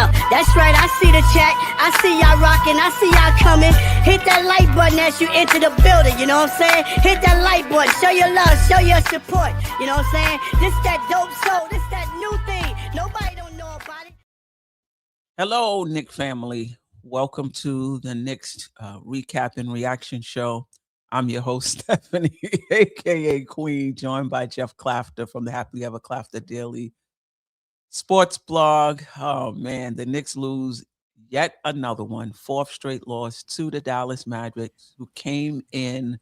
Yeah, that's right. I see the chat. I see y'all rocking. I see y'all coming. Hit that like button as you enter the building. You know what I'm saying? Hit that like button. Show your love. Show your support. You know what I'm saying? This that dope soul. This that new thing. Nobody don't know about it. Hello, Knick family. Welcome to the Knicks recap and reaction show. I'm your host, Stephanie, a.k.a. Queen, joined by Jeff Klafter from the Happily Ever Klafter Daily Sports Blog. Oh, man, the Knicks lose yet another one, fourth straight loss to the Dallas Mavericks, who came in,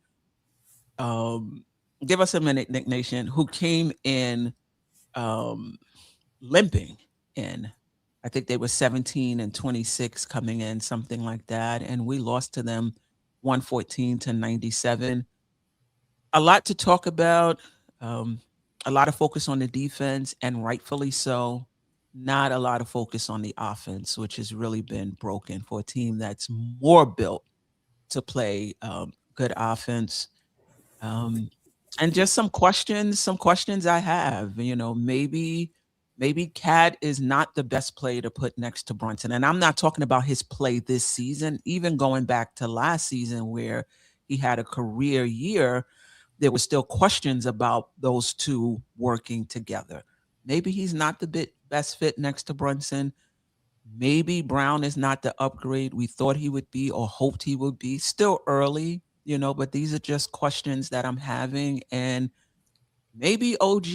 give us a minute, Knick Nation, who came in limping in. I think they were 17-26 coming in, something like that. And we lost to them 114-97. A lot to talk about, a lot of focus on the defense, and rightfully so. Not a lot of focus on the offense, which has really been broken for a team that's more built to play good offense. And just some questions I have, you know, maybe Cat is not the best player to put next to Brunson. And I'm not talking about his play this season, even going back to last season where he had a career year. There were still questions about those two working together. Maybe he's not the best fit next to Brunson. Maybe Brown is not the upgrade we thought he would be or hoped he would be. Still early, you know, but these are just questions that I'm having. And maybe OG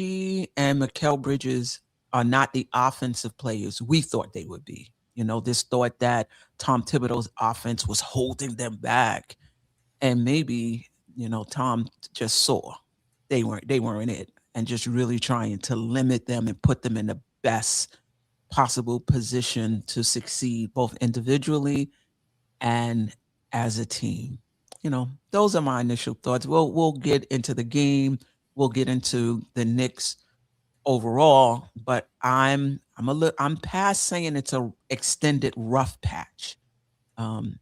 and Mikal Bridges are not the offensive players we thought they would be. You know, this thought that Tom Thibodeau's offense was holding them back. And maybe, you know, Tom just saw they weren't it, and just really trying to limit them and put them in the best possible position to succeed both individually and as a team. You know, those are my initial thoughts. We'll get into the game. We'll get into the Knicks overall, but I'm past saying it's a extended rough patch.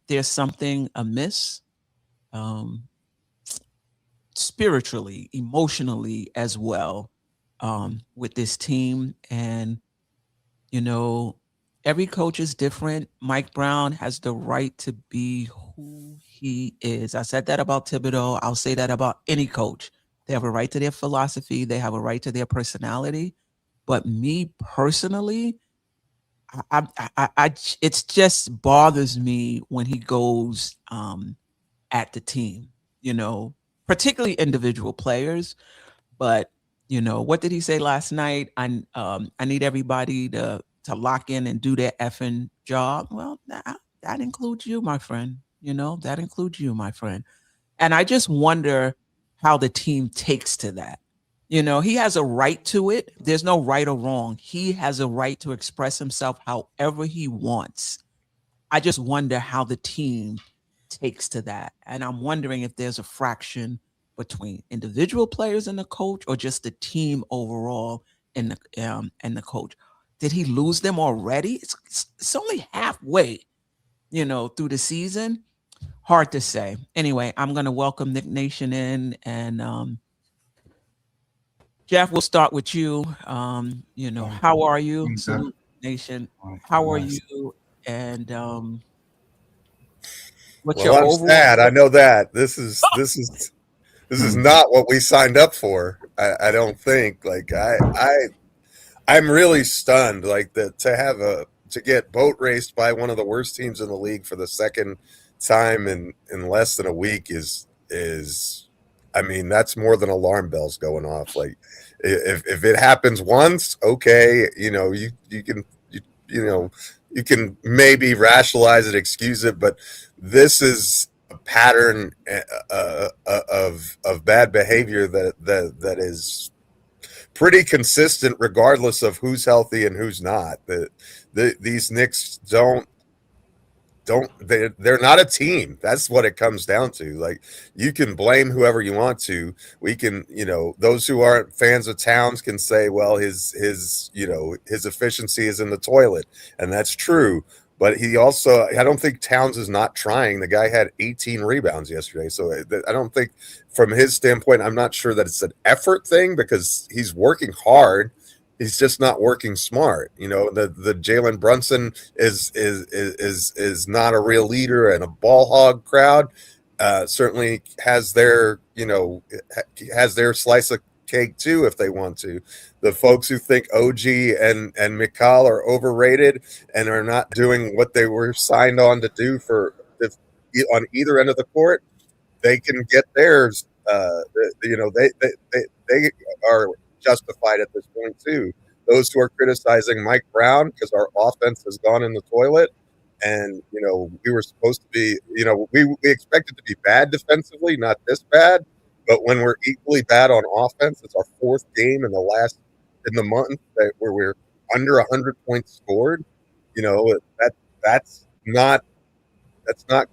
There's something amiss, spiritually, emotionally as well, with this team. And you know, every coach is different. Mike Brown has the right to be who he is. I said that about Thibodeau. I'll say that about any coach. They have a right to their philosophy. They have a right to their personality. But me personally, it just bothers me when he goes at the team, you know, particularly individual players. But, you know, what did he say last night? I need everybody to lock in and do their effing job. Well, that includes you, my friend. You know, that includes you, my friend. And I just wonder how the team takes to that. You know, he has a right to it. There's no right or wrong. He has a right to express himself however he wants. I just wonder how the team takes to that. And I'm wondering if there's a fraction between individual players and the coach, or just the team overall and the coach. Did he lose them already? It's only halfway, you know, through the season. Hard to say. Anyway, I'm going to welcome Knick Nation in, and Jeff, we'll start with you. You know, how are you, Salute Nation? How are you? And what's your I'm overall? sad. I know that this is not what we signed up for. I don't think. Like I'm really stunned. Like to get boat raced by one of the worst teams in the league for the second time in less than a week is I mean, that's more than alarm bells going off. Like if it happens once, okay, you know, you can maybe rationalize it, excuse it, but this is a pattern of bad behavior that is pretty consistent regardless of who's healthy and who's not. These Knicks they're not a team. That's what it comes down to. Like, you can blame whoever you want to. We can, you know, those who aren't fans of Towns can say, well, his efficiency is in the toilet, and that's true. But he also, I don't think Towns is not trying. The guy had 18 rebounds yesterday. So I don't think, from his standpoint, I'm not sure that it's an effort thing, because he's working hard. he's just not working smart. You know, the Jalen Brunson is not a real leader, and a ball hog crowd certainly has their, you know, has their slice of cake too if they want to. The folks who think OG and Mikal are overrated and are not doing what they were signed on to do for if, on either end of the court, they can get theirs. You know, they are justified at this point too. Those who are criticizing Mike Brown because our offense has gone in the toilet, and you know we were supposed to be, you know, we expected to be bad defensively, not this bad, but when we're equally bad on offense, it's our fourth game in the month where we're under 100 points scored. You know, that's not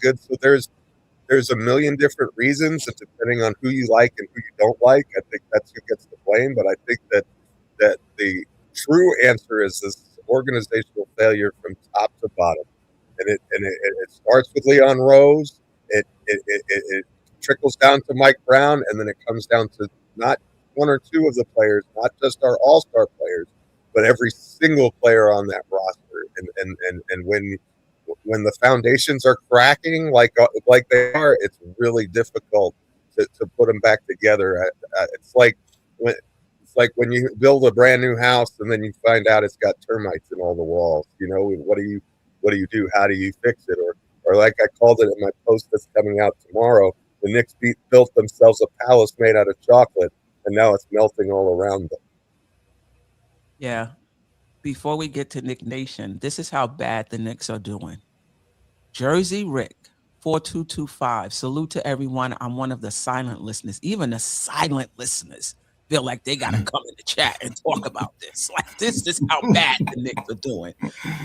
good. So there's a million different reasons, and depending on who you like and who you don't like, I think that's who gets the blame. But I think that the true answer is this organizational failure from top to bottom, and it starts with Leon Rose. It trickles down to Mike Brown, and then it comes down to not one or two of the players, not just our all-star players, but every single player on that roster. And when the foundations are cracking like they are, it's really difficult to put them back together. It's like when you build a brand new house and then you find out it's got termites in all the walls. You know, what do you do? How do you fix it? Or like I called it in my post that's coming out tomorrow, the Knicks built themselves a palace made out of chocolate, and now it's melting all around them. Yeah. Before we get to Knick Nation, this is how bad the Knicks are doing. Jersey Rick, 4225. Salute to everyone. I'm one of the silent listeners. Even the silent listeners feel like they got to come in the chat and talk about this. Like, this is how bad the Knicks are doing.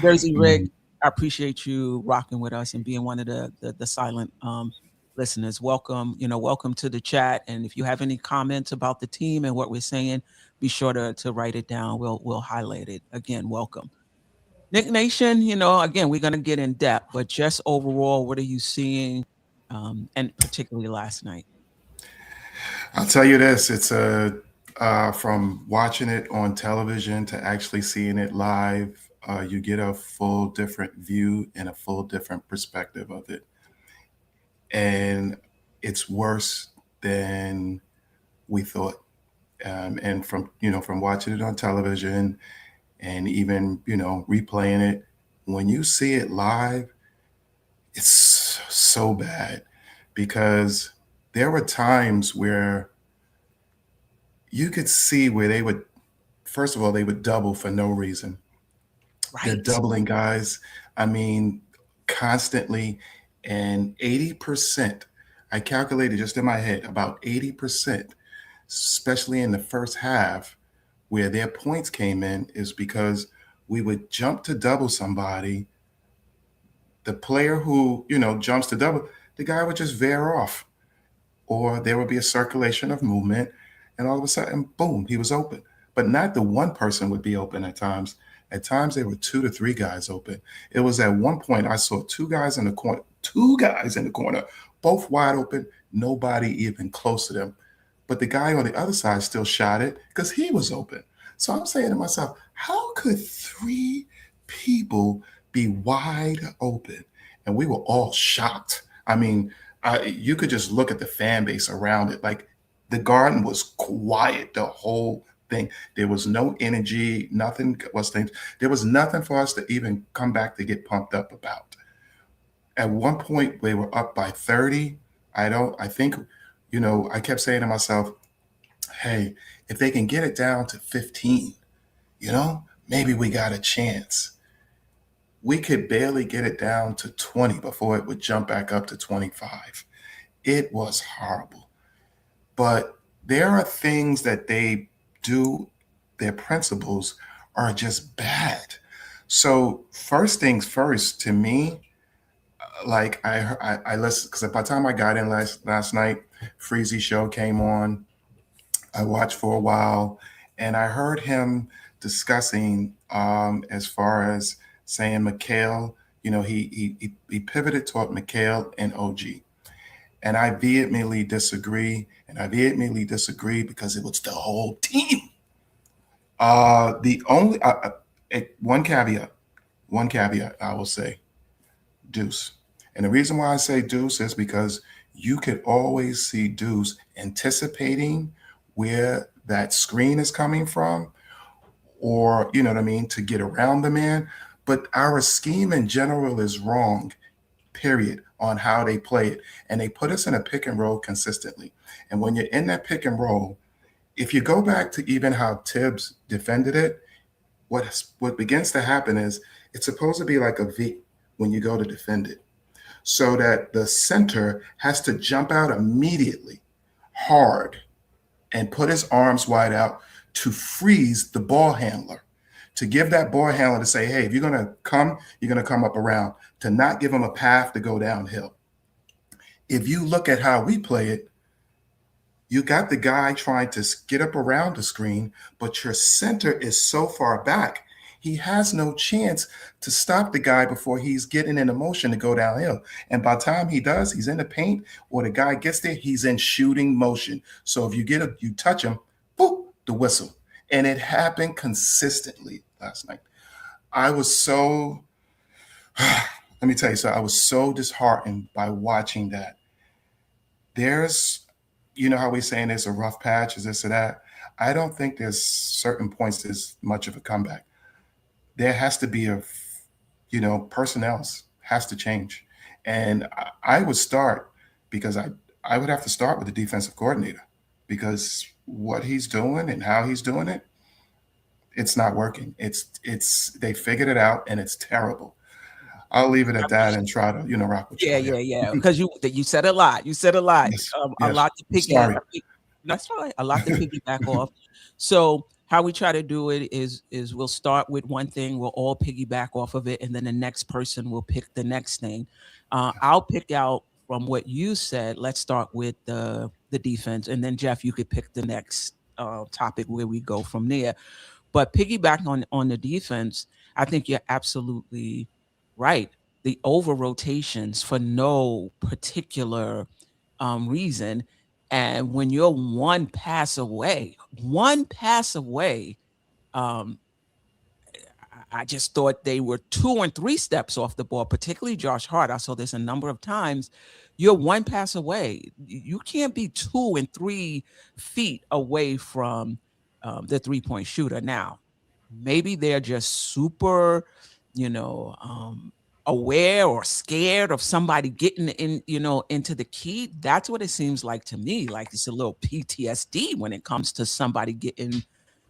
Jersey Rick, I appreciate you rocking with us and being one of the silent listeners. Welcome, welcome to the chat. And if you have any comments about the team and what we're saying, be sure to write it down. We'll highlight it. Again, welcome. Knick Nation, again, we're going to get in depth, but just overall, what are you seeing, and particularly last night? I'll tell you this, it's from watching it on television to actually seeing it live, you get a full different view and a full different perspective of it. And it's worse than we thought. And from watching it on television and even, replaying it, when you see it live, it's so bad, because there were times where you could see where they would, first of all, they would double for no reason. Right. They're doubling guys, constantly. And 80%, I calculated just in my head, about 80%, especially in the first half, where their points came in, is because we would jump to double somebody. The player who, jumps to double, the guy would just veer off, or there would be a circulation of movement, and all of a sudden, boom, he was open. But not the one person would be open at times. At times, there were 2 to 3 guys open. It was at one point I saw 2 guys in the corner, both wide open, nobody even close to them. But the guy on the other side still shot it because he was open. So I'm saying to myself, how could 3 people be wide open? And we were all shocked. You could just look at the fan base around it. Like, the Garden was quiet the whole thing. There was no energy, nothing was things. There was nothing for us to even come back to get pumped up about. At one point, we were up by 30. I kept saying to myself, hey, if they can get it down to 15, maybe we got a chance. We could barely get it down to 20 before it would jump back up to 25. It was horrible. But there are things that they do, their principles are just bad. So first things first, to me, like I listened, because by the time I got in last night, Freezy show came on. I watched for a while, and I heard him discussing as far as saying Mikal, he pivoted toward Mikal and OG. And I vehemently disagree. And I vehemently disagree because it was the whole team. The only one caveat I will say, Deuce. And the reason why I say Deuce is because you could always see Deuce anticipating where that screen is coming from, or, you know what I mean, to get around the man. But our scheme in general is wrong, period, on how they play it. And they put us in a pick and roll consistently. And when you're in that pick and roll, if you go back to even how Tibbs defended it, what begins to happen is it's supposed to be like a V when you go to defend it, so that the center has to jump out immediately hard and put his arms wide out to freeze the ball handler, to give that ball handler to say, hey, if you're going to come, you're going to come up around, to not give him a path to go downhill. If you look at how we play it, you got the guy trying to get up around the screen, but your center is so far back, he has no chance to stop the guy before he's getting in a motion to go downhill. And by the time he does, he's in the paint, or the guy gets there, he's in shooting motion. So if you touch him, boop, the whistle. And it happened consistently last night. I was so, let me tell you, so I was so disheartened by watching that. There's, you know how we're saying there's a rough patch, is this or that? I don't think there's certain points there's much of a comeback. There has to be personnel has to change. And I would start, because I would have to start with the defensive coordinator, because what he's doing and how he's doing it, it's not working. They figured it out, and it's terrible. I'll leave it at that and try to, rock with you. Yeah. Because you said a lot. You said a lot. Yes. A lot to piggyback. That's right. A lot to piggyback off. So how we try to do it is we'll start with one thing, we'll all piggyback off of it, and then the next person will pick the next thing. I'll pick out from what you said. Let's start with the defense, and then Geoff, you could pick the next topic where we go from there. But piggyback on the defense, I think you're absolutely right. The over rotations for no particular reason. And when you're one pass away, I just thought they were 2 and 3 steps off the ball, particularly Josh Hart. I saw this a number of times. You're one pass away. You can't be 2 and 3 feet away from the 3-point shooter. Now, maybe they're just super, aware or scared of somebody getting in, into the key. That's what it seems like to me. Like it's a little PTSD when it comes to somebody getting,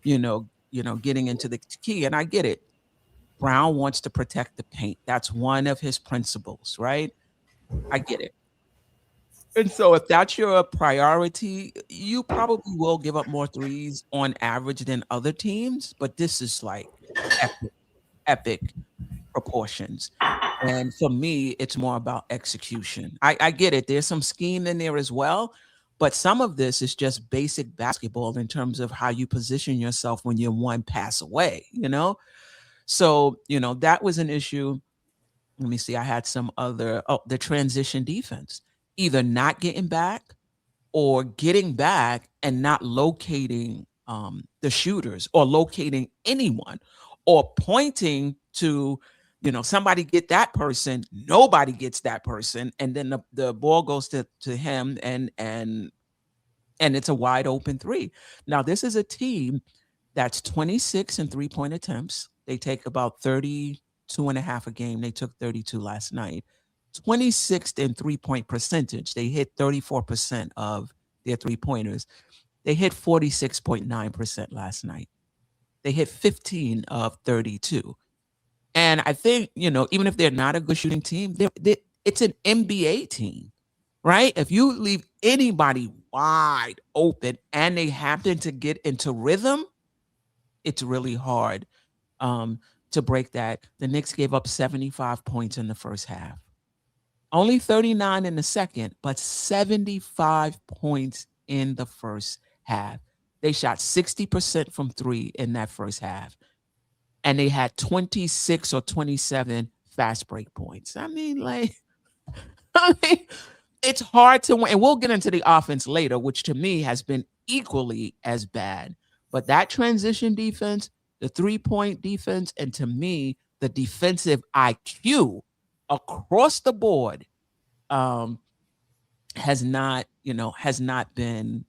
getting into the key. And I get it. Brown wants to protect the paint. That's one of his principles, right? I get it. And so if that's your priority, you probably will give up more threes on average than other teams, but this is like epic proportions. And for me, it's more about execution. I get it. There's some scheme in there as well, but some of this is just basic basketball in terms of how you position yourself when you're one pass away, So, that was an issue. Let me see. I had some other, the transition defense, either not getting back or getting back and not locating the shooters or locating anyone or pointing to, somebody get that person, nobody gets that person. And then the ball goes to him and it's a wide open 3. Now, this is a team that's 26 in 3-point attempts. They take about 32 and a half a game. They took 32 last night. 26th in 3-point percentage. They hit 34% of their 3-pointers. They hit 46.9% last night. They hit 15 of 32. And I think, even if they're not a good shooting team, it's an NBA team, right? If you leave anybody wide open and they happen to get into rhythm, it's really hard to break that. The Knicks gave up 75 points in the first half. Only 39 in the second, but 75 points in the first half. They shot 60% from 3 in that first half. And they had 26 or 27 fast break points. I mean, it's hard to win. And we'll get into the offense later, which to me has been equally as bad. But that transition defense, the 3-point defense, and to me, the defensive IQ across the board has not been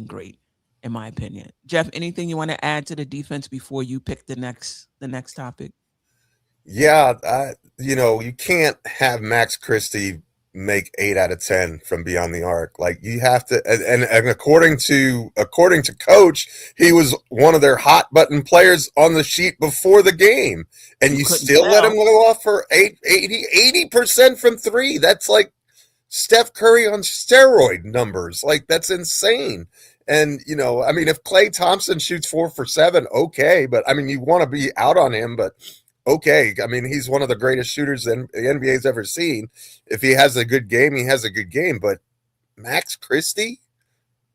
great, in my opinion. Geoff, anything you want to add to the defense before you pick the next topic? Yeah, you can't have Max Christie make 8 out of 10 from beyond the arc. Like, you have to, and according to coach, he was one of their hot button players on the sheet before the game, and you still let him go off for 80% from 3. That's like Steph Curry on steroid numbers. Like, that's insane. And, I mean, if Klay Thompson shoots 4 for 7, okay, but I mean, you want to be out on him, but okay. I mean, he's one of the greatest shooters the NBA's ever seen. If he has a good game, he has a good game. But Max Christie,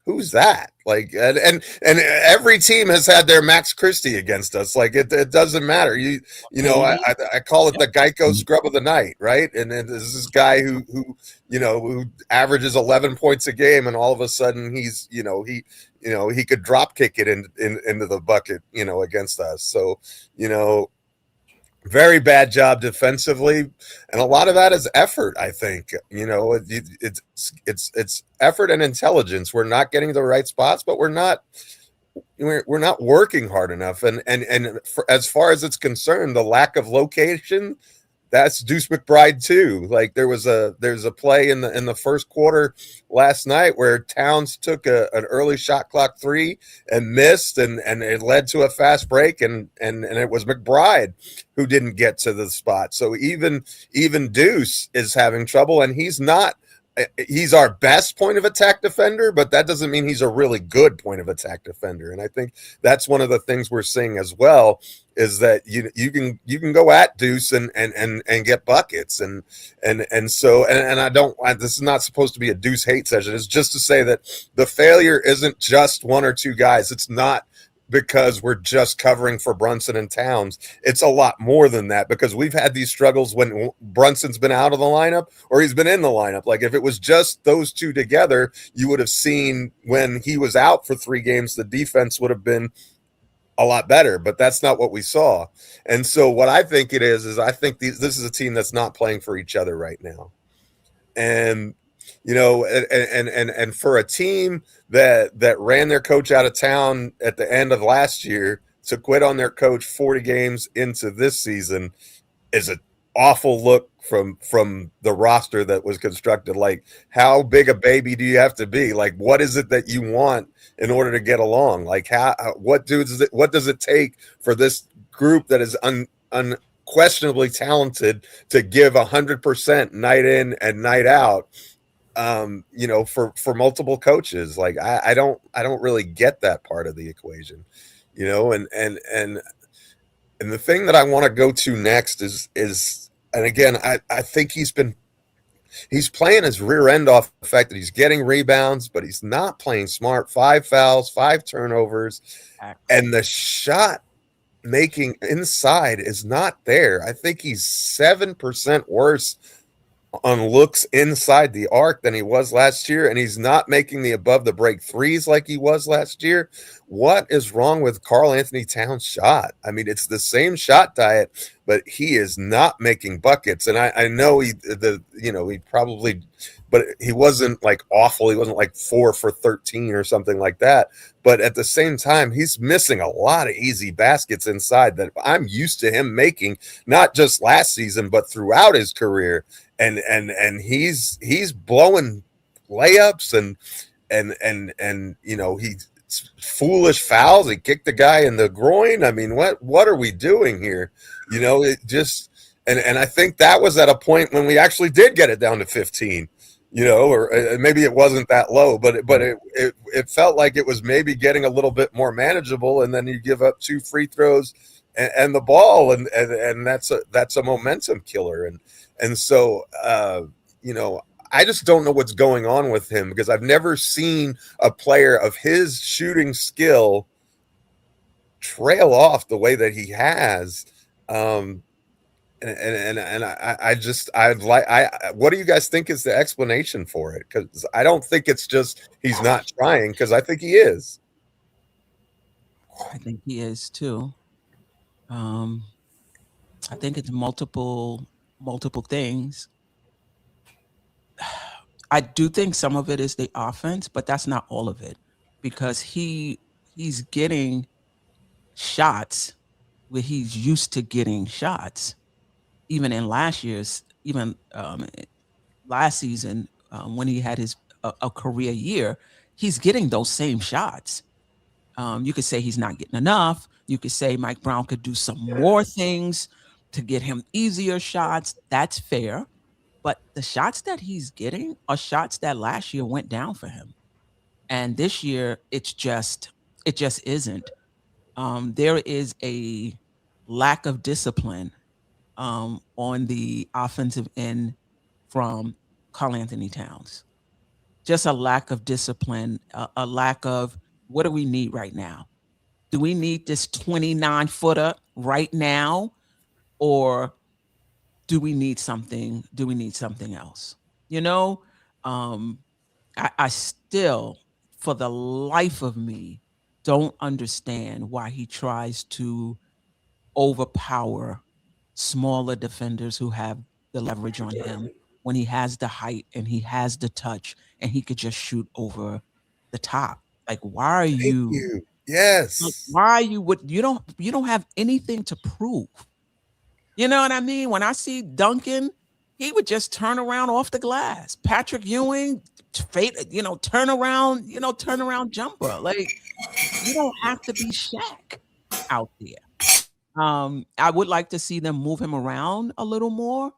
who's that? Like, and every team has had their Max Christie against us. Like, it doesn't matter. I call it the Geico scrub of the night, right? And then there's this guy who averages 11 points a game, and all of a sudden he could drop kick it into the bucket, against us. So, very bad job defensively, and a lot of that is effort. I think it's effort and intelligence. We're not getting the right spots, but we're not working hard enough. And as far as it's concerned, the lack of location, that's Deuce McBride too. Like, there's a play in the first quarter last night where Towns took an early shot clock 3 and missed, and it led to a fast break, and it was McBride who didn't get to the spot. So even Deuce is having trouble, and he's our best point of attack defender, but that doesn't mean he's a really good point of attack defender. And I think that's one of the things we're seeing as well, is that you can go at Deuce and get buckets. And this is not supposed to be a Deuce hate session. It's just to say that the failure isn't just one or two guys. It's not because we're just covering for Brunson and Towns. It's a lot more than that, because we've had these struggles when Brunson's been out of the lineup or he's been in the lineup. Like, if it was just those two together, you would have seen when he was out for 3 games, the defense would have been a lot better, but that's not what we saw. And so what I think it is I think this is a team that's not playing for each other right now. And and for a team that ran their coach out of town at the end of last year to quit on their coach 40 games into this season is an awful look from the roster that was constructed. Like, how big a baby do you have to be? Like, what is it that you want in order to get along? Like, what does it take for this group that is unquestionably talented to give 100% night in and night out? For multiple coaches. Like, I don't really get that part of the equation, and the thing that I want to go to next is, and again, I think he's playing his rear end off the fact that he's getting rebounds, but he's not playing smart. 5 fouls, 5 turnovers, and the shot making inside is not there. I think he's 7% worse on looks inside the arc than he was last year, and he's not making the above the break threes like he was last year. What is wrong with Karl Anthony Towns' shot? I mean, it's the same shot diet, but he is not making buckets. And I know he probably, but he wasn't like awful. He wasn't like 4 for 13 or something like that. But at the same time, he's missing a lot of easy baskets inside that I'm used to him making, not just last season, but throughout his career. And he's blowing layups and he's foolish fouls. He kicked the guy in the groin. I mean, what are we doing here? It just and I think that was at a point when we actually did get it down to 15. Or maybe it wasn't that low, but it felt like it was maybe getting a little bit more manageable, and then you give up 2 free throws and the ball, and that's a momentum killer, and so I just don't know what's going on with him, because I've never seen a player of his shooting skill trail off the way that he has. What do you guys think is the explanation for it? Because I don't think it's just he's not trying, because I think he is. I think he is too. Um, I think it's multiple things. I do think some of it is the offense, but that's not all of it because he's getting shots where he's used to getting shots. Even in last year's, even last season when he had his a career year, he's getting those same shots. You could say he's not getting enough. You could say Mike Brown could do some more things to get him easier shots. That's fair. But the shots that he's getting are shots that last year went down for him. And this year, it just isn't. There is a lack of discipline on the offensive end from Karl Anthony Towns. Just a lack of discipline, a lack of what do we need right now? Do we need this 29-footer right now? Or do we need something? Do we need something else? You know, I still, for the life of me, don't understand why he tries to overpower smaller defenders who have the leverage on him when he has the height and he has the touch and he could just shoot over the top. Like, why are Thank you? you. Yes. Why are you? What you don't have anything to prove. You know what I mean? When I see Duncan, he would just turn around off the glass. Patrick Ewing, turn around jumper. Like, you don't have to be Shaq out there. I would like to see them move him around a little more,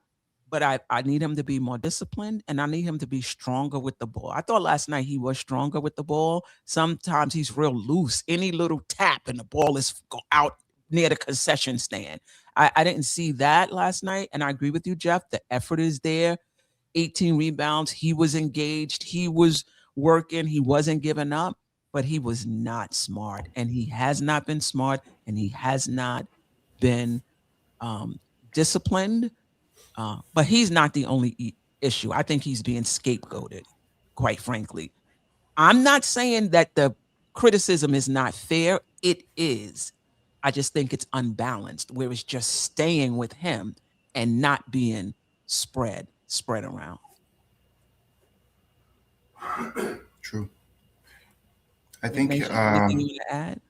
but I need him to be more disciplined and I need him to be stronger with the ball. I thought last night he was stronger with the ball. Sometimes he's real loose. Any little tap and the ball is go out near the concession stand. I didn't see that last night. And I agree with you, Geoff. The effort is there. 18 rebounds. He was engaged. He was working. He wasn't giving up, but he was not smart. And he has not been smart and he has not been disciplined. But he's not the only issue. I think he's being scapegoated, quite frankly. I'm not saying that the criticism is not fair. It is. I just think it's unbalanced, where it's just staying with him and not being spread around. True. I think Anything you want to add?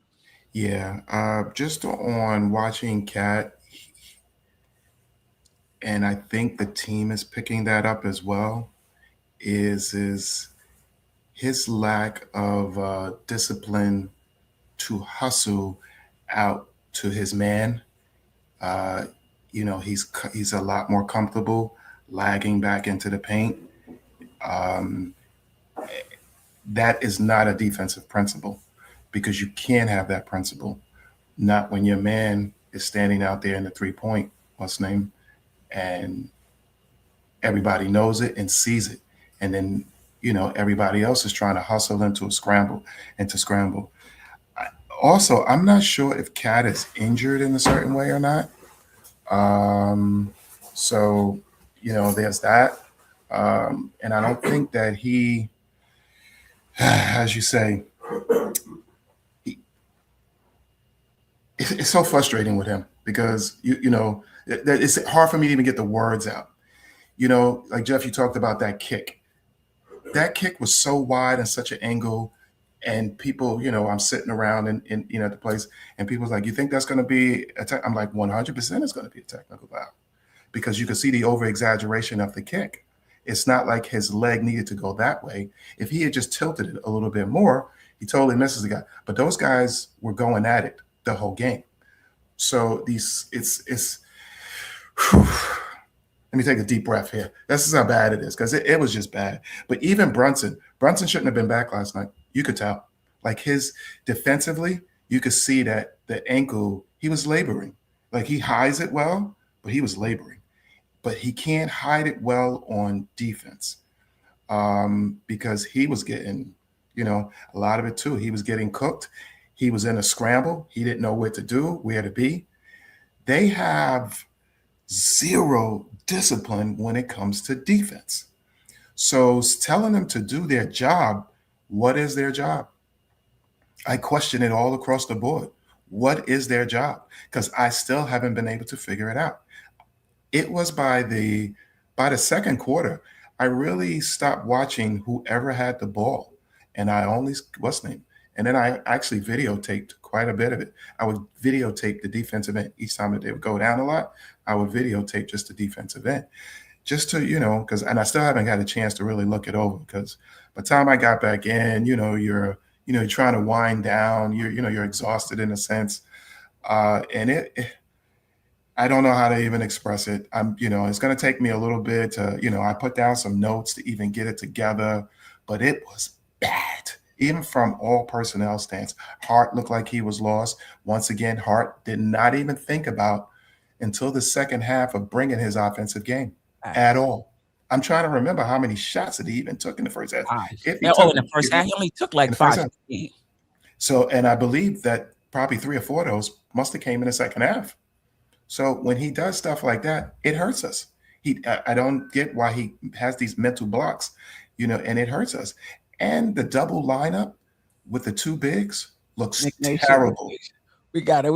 yeah, just on watching Cat, and I think the team is picking that up as well, is his lack of discipline to hustle out to his man. He's a lot more comfortable lagging back into the paint. That is not a defensive principle because you can't have that principle. Not when your man is standing out there in the 3-point, what's the name? And everybody knows it and sees it. And then, everybody else is trying to hustle into scramble. Also, I'm not sure if Cat is injured in a certain way or not. So, there's that. And I don't think that he, as you say, it's so frustrating with him because, it's hard for me to even get the words out. Like Geoff, you talked about that kick. That kick was so wide and such an angle. And people, I'm sitting around in the place and people's like, you think that's going to be a I'm like, 100% it's going to be a technical foul because you can see the over exaggeration of the kick. It's not like his leg needed to go that way. If he had just tilted it a little bit more, he totally misses the guy. But those guys were going at it the whole game. So it's whew. Let me take a deep breath here. This is how bad it is because it was just bad. But even Brunson shouldn't have been back last night. You could tell. Like his defensively, you could see that the ankle, he was laboring. Like he hides it well, but he was laboring. But he can't hide it well on defense because he was getting, a lot of it too. He was getting cooked. He was in a scramble. He didn't know what to do, where to be. They have zero discipline when it comes to defense. So telling them to do their job, what is their job? I question it all across the board. What is their job? Because I still haven't been able to figure it out. It was by the second quarter, I really stopped watching whoever had the ball, and I only what's name, and then I actually videotaped quite a bit of it. I would videotape the defensive end each time that they would go down a lot. I would videotape just the defensive end, just to because and I still haven't got a chance to really look it over because by the time I got back in, you're trying to wind down, you're exhausted in a sense, and I don't know how to even express it. It's going to take me a little bit to, I put down some notes to even get it together, but it was bad, even from all personnel stance. Hart looked like he was lost. Once again, Hart did not even think about until the second half of bringing his offensive game at all. I'm trying to remember how many shots that he even took in the first half. In the first half, he only took like 5. So, and I believe that probably 3 or 4 of those must have came in the second half. So when he does stuff like that, it hurts us. I don't get why he has these mental blocks, and it hurts us. And the double lineup with the 2 bigs looks terrible. We got it.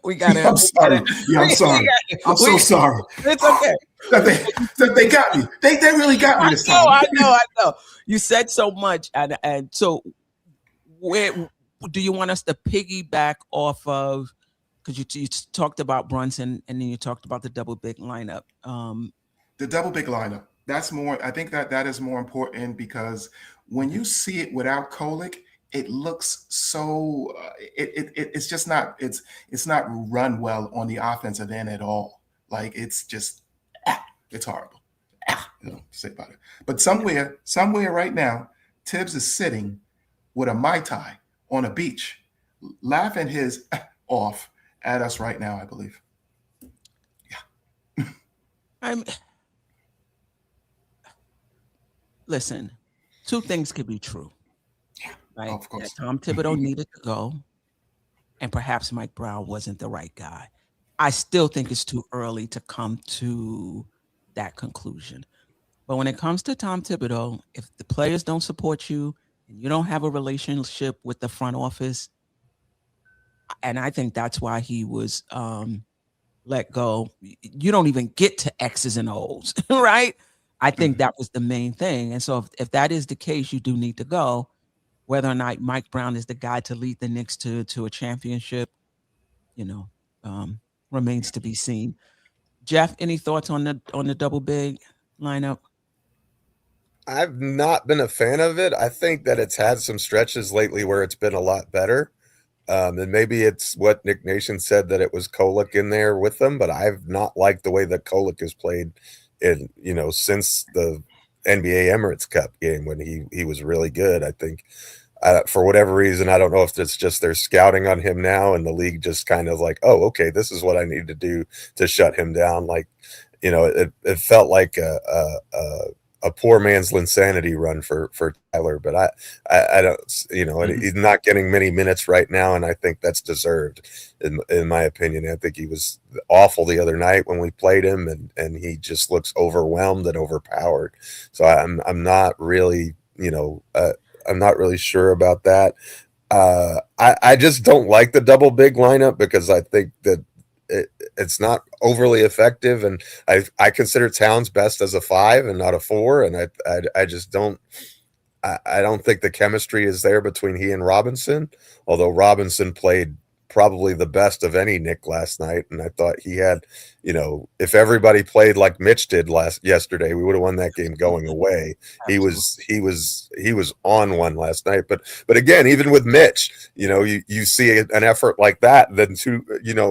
I'm sorry. Yeah, I'm sorry. I'm so sorry. It's okay. That they got me. They really got me this time. I know. You said so much, and so where do you want us to piggyback off of? Because you talked about Brunson, and then you talked about the double big lineup. The double big lineup. That's more. I think that is more important because when you see it without Kolek, it looks so. It's just not. It's not run well on the offensive end at all. Like it's just. It's horrible. Say about it. But somewhere right now, Tibbs is sitting with a Mai Tai on a beach, laughing his off at us right now, I believe. Yeah. Listen, 2 things could be true. Yeah, right? of course. That Tom Thibodeau needed to go, and perhaps Mike Brown wasn't the right guy. I still think it's too early to come to that conclusion. But when it comes to Tom Thibodeau, if the players don't support you and you don't have a relationship with the front office, and I think that's why he was let go. You don't even get to X's and O's, right? I think that was the main thing. And so if that is the case, you do need to go. Whether or not Mike Brown is the guy to lead the Knicks to a championship, remains to be seen. Geoff, any thoughts on the double big lineup? I've not been a fan of it. I think that it's had some stretches lately where it's been a lot better. And maybe it's what Nick Nation said that it was Kolek in there with them, but I've not liked the way that Kolek has played in, since the NBA Emirates Cup game when he was really good. I think for whatever reason, I don't know if it's just they're scouting on him now and the league just kind of like, oh, okay, this is what I need to do to shut him down. Like, it felt like a poor man's Linsanity run for Tyler, but I don't, he's not getting many minutes right now, and I think that's deserved, in my opinion. I think he was awful the other night when we played him, and he just looks overwhelmed and overpowered. So I'm not really, I'm not really sure about that. I just don't like the double big lineup because I think that it's not overly effective, and I consider Towns best as a 5 and not a 4, and I just don't. I don't think the chemistry is there between he and Robinson, although Robinson played probably the best of any Knick last night, and I thought he had, if everybody played like Mitch did yesterday, we would have won that game going away. He was on one last night, but again, even with Mitch, you see an effort like that, then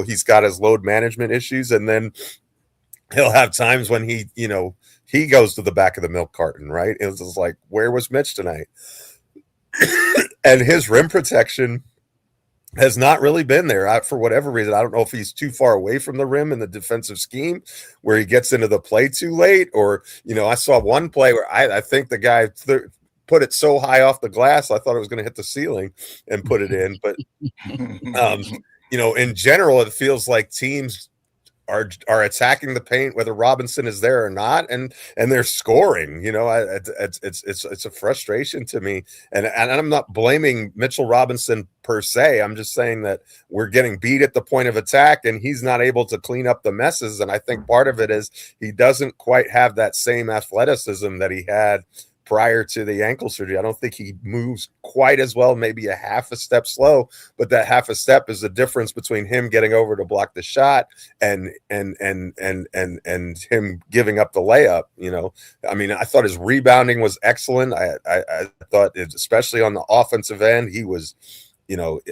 he's got his load management issues, and then he'll have times when he goes to the back of the milk carton, right? It was just like, where was Mitch tonight? And his rim protection has not really been there for whatever reason. I don't know if he's too far away from the rim in the defensive scheme where he gets into the play too late, or, I saw one play where I think the guy put it so high off the glass, I thought it was going to hit the ceiling and put it in. But, in general, it feels like teams are attacking the paint whether Robinson is there or not, and they're scoring. It's a frustration to me, and I'm not blaming Mitchell Robinson per se. I'm just saying that we're getting beat at the point of attack, and he's not able to clean up the messes. And I think part of it is he doesn't quite have that same athleticism that he had prior to the ankle surgery. I don't think he moves quite as well, maybe a half a step slow, but that half a step is the difference between him getting over to block the shot and him giving up the layup. I mean, I thought his rebounding was excellent. I thought, especially on the offensive end, he was,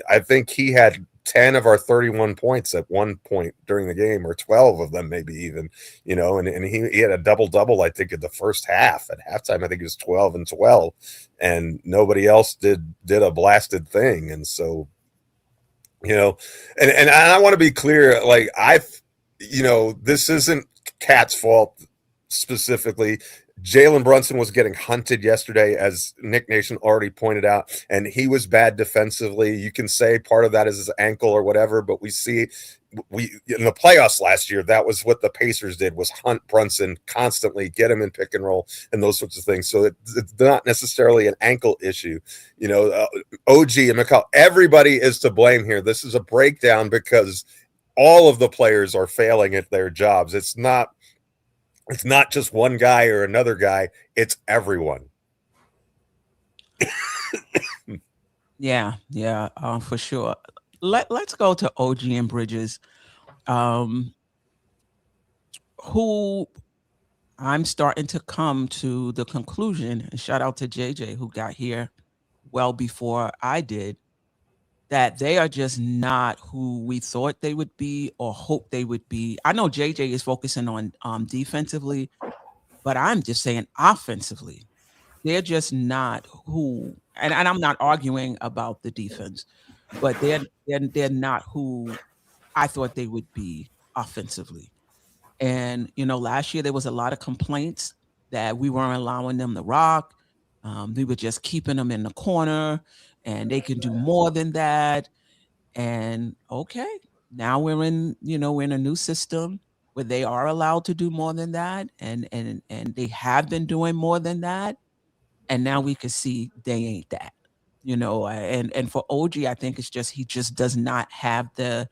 I think he had 10 of our 31 points at one point during the game, or 12 of them, maybe even, and he had a double-double, I think, in the first half. At halftime, I think it was 12 and 12, and nobody else did a blasted thing. And so, and I want to be clear, like, this isn't Cat's fault specifically. Jalen Brunson was getting hunted yesterday, as Knick Nation already pointed out, and he was bad defensively. You can say part of that is his ankle or whatever, but we in the playoffs last year, that was what the Pacers did, was hunt Brunson constantly, get him in pick and roll and those sorts of things. So it's not necessarily an ankle issue. OG and McCall, everybody is to blame here. This is a breakdown because all of the players are failing at their jobs. It's not just one guy or another guy. It's everyone. Yeah, for sure. Let's go to OG and Bridges, who I'm starting to come to the conclusion, and shout out to JJ, who got here well before I did, that they are just not who we thought they would be or hoped they would be. I know JJ is focusing on defensively, but I'm just saying offensively, they're just not who, and I'm not arguing about the defense, but they're not who I thought they would be offensively. And, last year there was a lot of complaints that we weren't allowing them to rock. We were just keeping them in the corner, and they can do more than that. And okay, now we're in a new system where they are allowed to do more than that, and they have been doing more than that. And now we can see they ain't that. And for OG, I think it's just he just does not have the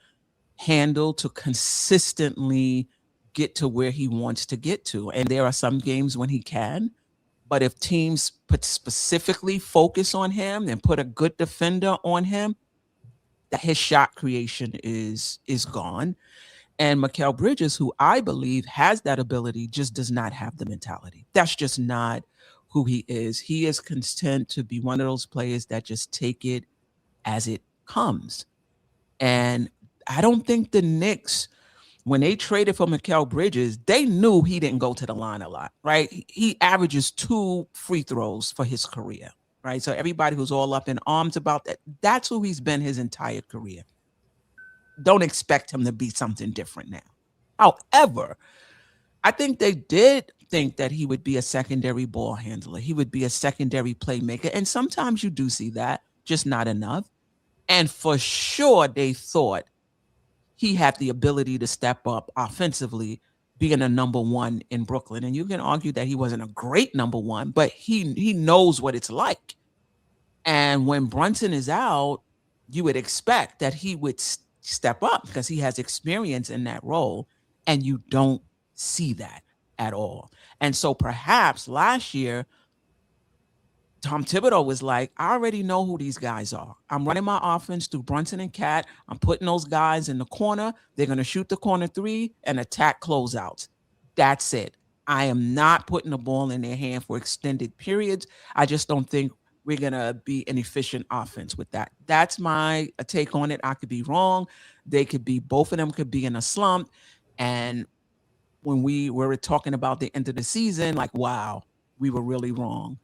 handle to consistently get to where he wants to get to. And there are some games when he can, but if teams specifically focus on him and put a good defender on him, that his shot creation is gone. And Mikal Bridges, who I believe has that ability, just does not have the mentality. That's just not who he is. He is content to be one of those players that just take it as it comes. And I don't think the Knicks, when they traded for Mikal Bridges, they knew he didn't go to the line a lot, right? He averages 2 free throws for his career, right? So everybody who's all up in arms about that, that's who he's been his entire career. Don't expect him to be something different now. However, I think they did think that he would be a secondary ball handler. He would be a secondary playmaker. And sometimes you do see that, just not enough. And for sure, they thought he had the ability to step up offensively, being a number one in Brooklyn. And you can argue that he wasn't a great number one, but he knows what it's like. And when Brunson is out, you would expect that he would step up because he has experience in that role. And you don't see that at all. And so perhaps last year, Tom Thibodeau was like, I already know who these guys are. I'm running my offense through Brunson and Cat. I'm putting those guys in the corner. They're going to shoot the corner 3 and attack closeouts. That's it. I am not putting the ball in their hand for extended periods. I just don't think we're going to be an efficient offense with that. That's my take on it. I could be wrong. Both of them could be in a slump. And when we were talking about the end of the season, like, wow, we were really wrong.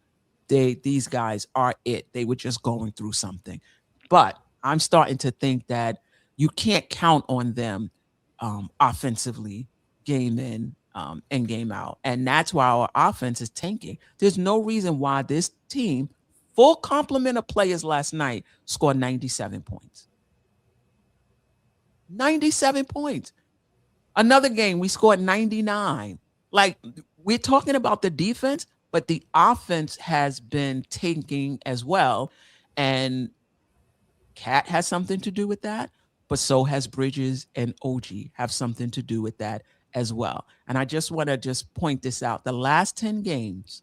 These guys are it. They were just going through something. But I'm starting to think that you can't count on them offensively, game in and game out. And that's why our offense is tanking. There's no reason why this team, full complement of players last night, scored 97 points. 97 points. Another game, we scored 99. Like, we're talking about the defense, but the offense has been tanking as well. And Cat has something to do with that, but so has Bridges and OG have something to do with that as well. And I just want to just point this out. The last 10 games,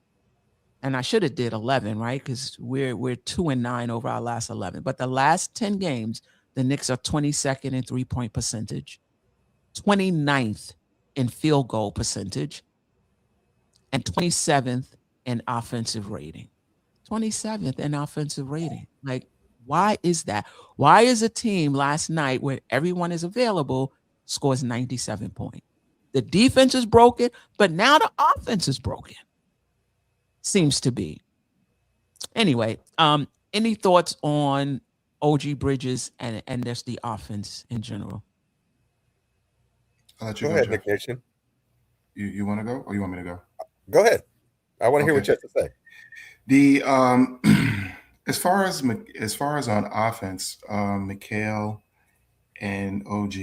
and I should have did 11, right? Because we're 2-9 over our last 11. But the last 10 games, the Knicks are 22nd in 3-point percentage, 29th in field goal percentage, and 27th in offensive rating. 27th in offensive rating. Like, why is that? Why is a team last night where everyone is available scores 97 points? The defense is broken, but now the offense is broken. Seems to be. Anyway, any thoughts on OG Bridges and just the offense in general? I'll let you Go go, ahead, Jeff. Nick Nation. You want to go, or you want me to go? Go ahead. I want to hear Okay. what you have to say. The as far as on offense, Mikhail and OG,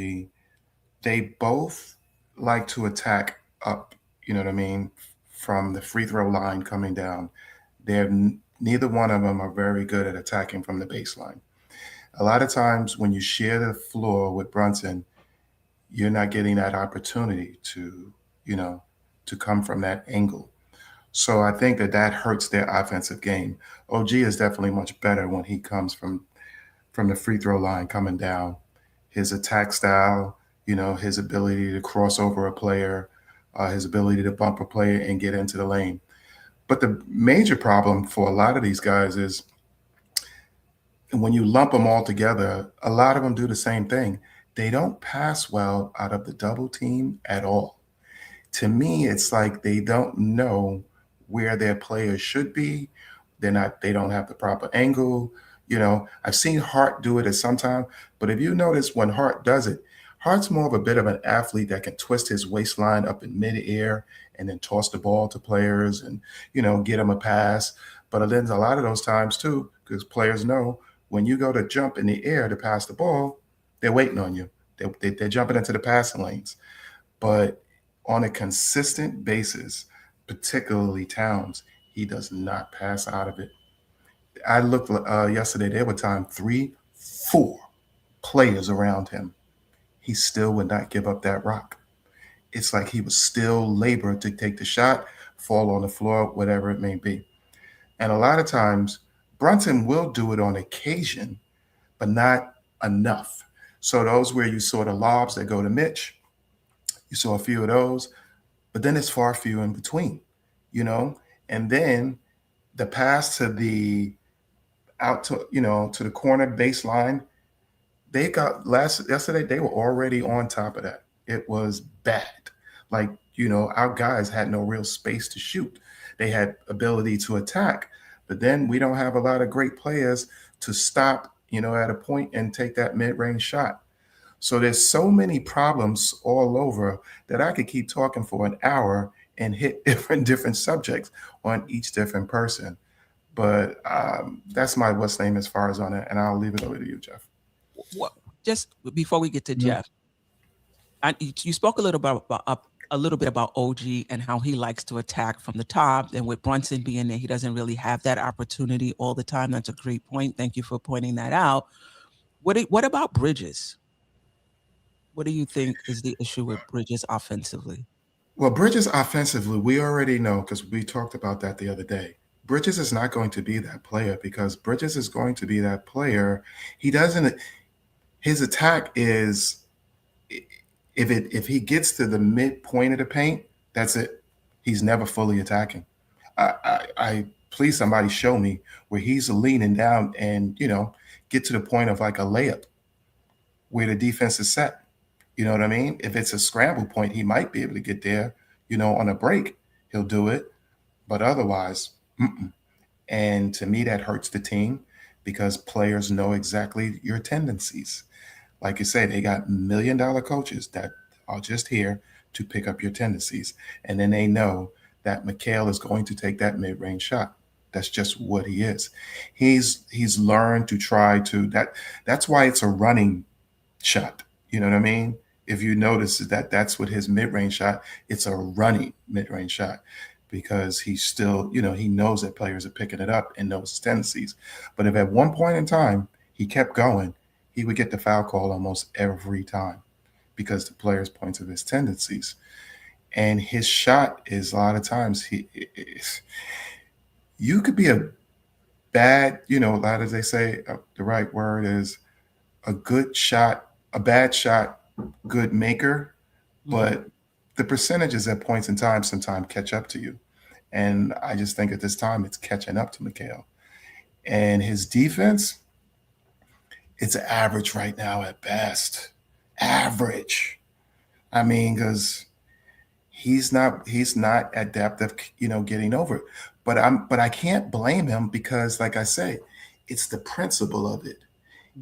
they both like to attack up. You know what I mean? From the free throw line coming down, neither one of them are very good at attacking from the baseline. A lot of times when you share the floor with Brunson, you're not getting that opportunity to, to come from that angle. So I think that hurts their offensive game. OG is definitely much better when he comes from the free throw line coming down. His attack style, his ability to cross over a player, his ability to bump a player and get into the lane. But the major problem for a lot of these guys is when you lump them all together, a lot of them do the same thing. They don't pass well out of the double team at all. To me, it's like they don't know where their players should be. They don't have the proper angle. I've seen Hart do it at some time, but if you notice when Hart does it, Hart's more of a bit of an athlete that can twist his waistline up in midair and then toss the ball to players and, get them a pass. But then a lot of those times too, because players know when you go to jump in the air to pass the ball, they're waiting on you. They're jumping into the passing lanes. But on a consistent basis, particularly Towns, he does not pass out of it. I looked yesterday, there were 3, 4 players around him. He still would not give up that rock. It's like he was still labor to take the shot, fall on the floor, whatever it may be. And a lot of times, Brunson will do it on occasion, but not enough. So those where you saw the lobs that go to Mitch, you saw a few of those, but then it's far few in between, and then the pass to the out to the corner baseline, they got yesterday, they were already on top of that. It was bad. Like, our guys had no real space to shoot. They had ability to attack, but then we don't have a lot of great players to stop, at a point and take that mid-range shot. So there's so many problems all over that I could keep talking for an hour and hit different subjects on each different person. But that's my what's name as far as on it, and I'll leave it over to you, Jeff. Well, just before we get to Jeff, you spoke a little bit about OG and how he likes to attack from the top, and with Brunson being there, he doesn't really have that opportunity all the time. That's a great point. Thank you for pointing that out. What about Bridges? What do you think is the issue with Bridges offensively? Well, Bridges offensively, we already know because we talked about that the other day. Bridges is not going to be that player because Bridges is going to be that player. His attack is, if he gets to the midpoint of the paint, that's it. He's never fully attacking. I please somebody show me where he's leaning down and, get to the point of like a layup where the defense is set. You know what I mean? If it's a scramble point, he might be able to get there, on a break, he'll do it. But otherwise, And to me, that hurts the team because players know exactly your tendencies. Like you say, they got $1 million coaches that are just here to pick up your tendencies. And then they know that Mikhail is going to take that mid-range shot. That's just what he is. He's learned to try to that's why it's a running shot. You know what I mean? if you notice that's what his mid-range shot, it's a running mid-range shot because he's still, he knows that players are picking it up and knows his tendencies. But if at one point in time he kept going, he would get the foul call almost every time because the players points of his tendencies. And his shot is a lot of times you could be a bad, a lot as they say, the right word is a good shot, a bad shot, good maker, but the percentages at points in time sometimes catch up to you. And I just think at this time it's catching up to Mikal. And his defense, it's average right now at best. Average. I mean, because he's not adept of getting over it. But I can't blame him because, like I say, it's the principle of it.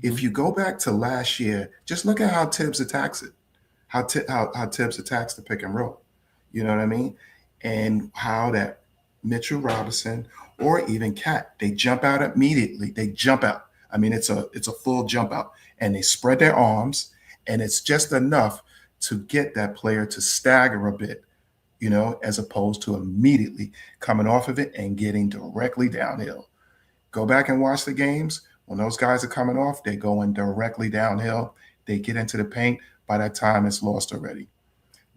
If you go back to last year, just look at how Tibbs attacks it, how Tibbs attacks the pick and roll. You know what I mean? And how that Mitchell Robinson or even Cat, they jump out immediately. They jump out. I mean, it's a full jump out, and they spread their arms, and it's just enough to get that player to stagger a bit, as opposed to immediately coming off of it and getting directly downhill. Go back and watch the games. When those guys are coming off, they're going directly downhill. They get into the paint. By that time, it's lost already.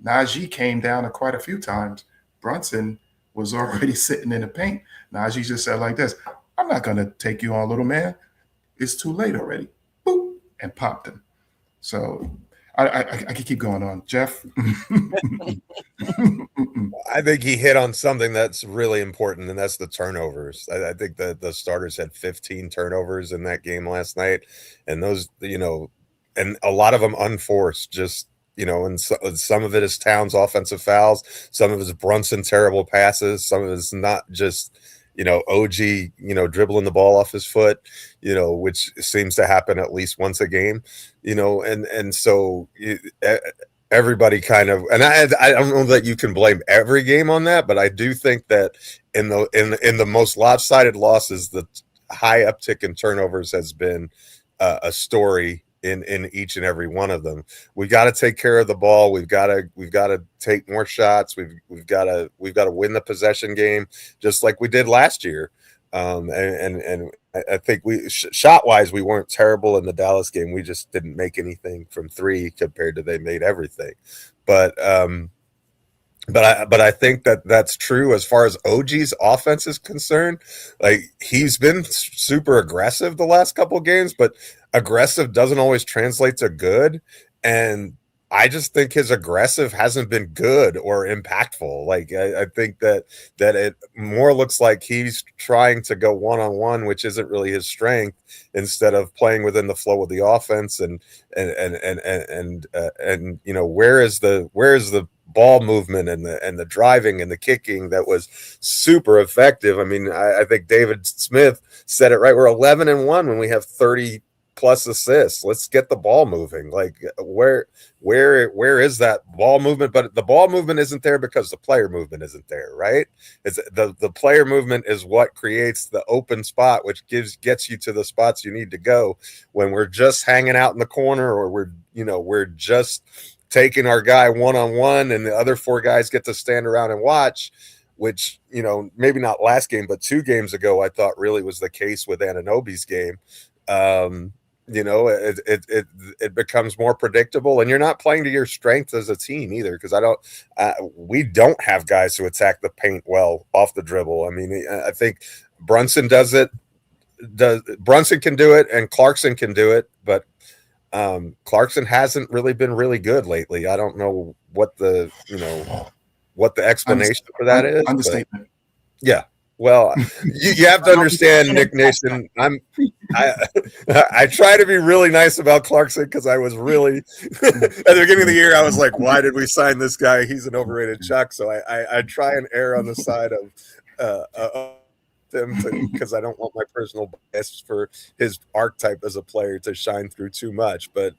Najee came down quite a few times. Brunson was already sitting in the paint. Najee just said like this, I'm not going to take you on, little man. It's too late already. Boop, and popped him. So I could keep going on. Geoff? I think he hit on something that's really important, and that's the turnovers. I think the starters had 15 turnovers in that game last night, and those, and a lot of them unforced, just, and some of it is Towns offensive fouls, some of it is Brunson terrible passes, some of it is not just, OG, dribbling the ball off his foot, which seems to happen at least once a game, and so everybody kind of, and I don't know that you can blame every game on that, but I do think that in the most lopsided losses, the high uptick in turnovers has been a story in each and every one of them. We got to take care of the ball. We've got to take more shots. We've got to win the possession game just like we did last year. And I think shot wise, we weren't terrible in the Dallas game. We just didn't make anything from three compared to they made everything. But I think that's true as far as OG's offense is concerned. Like, he's been super aggressive the last couple of games, but aggressive doesn't always translate to good. And I just think his aggressive hasn't been good or impactful. Like, I think that it more looks like he's trying to go one-on-one, which isn't really his strength, instead of playing within the flow of the offense. And where is the ball movement and the driving and the kicking that was super effective? I mean, I think David Smith said it right. We're 11-1 when we have 30 plus assists. Let's get the ball moving. Like, where is that ball movement? But the ball movement isn't there because the player movement isn't there, right? It's the player movement is what creates the open spot, which gets you to the spots you need to go. When we're just hanging out in the corner, or we're just taking our guy one-on-one and the other four guys get to stand around and watch, which, maybe not last game, but 2 games ago, I thought really was the case with Anunoby's game. It becomes more predictable, and you're not playing to your strength as a team either. Because we don't have guys who attack the paint well off the dribble. I mean, I think Brunson does it. Brunson can do it, and Clarkson can do it, but Clarkson hasn't really been really good lately. I don't know what the explanation for that is. Understatement. Yeah. Well, you have to understand, Knick Nation. I try to be really nice about Clarkson because I was really at the beginning of the year. I was like, "Why did we sign this guy? He's an overrated chuck." So I try and err on the side of him because I don't want my personal bias for his archetype as a player to shine through too much. But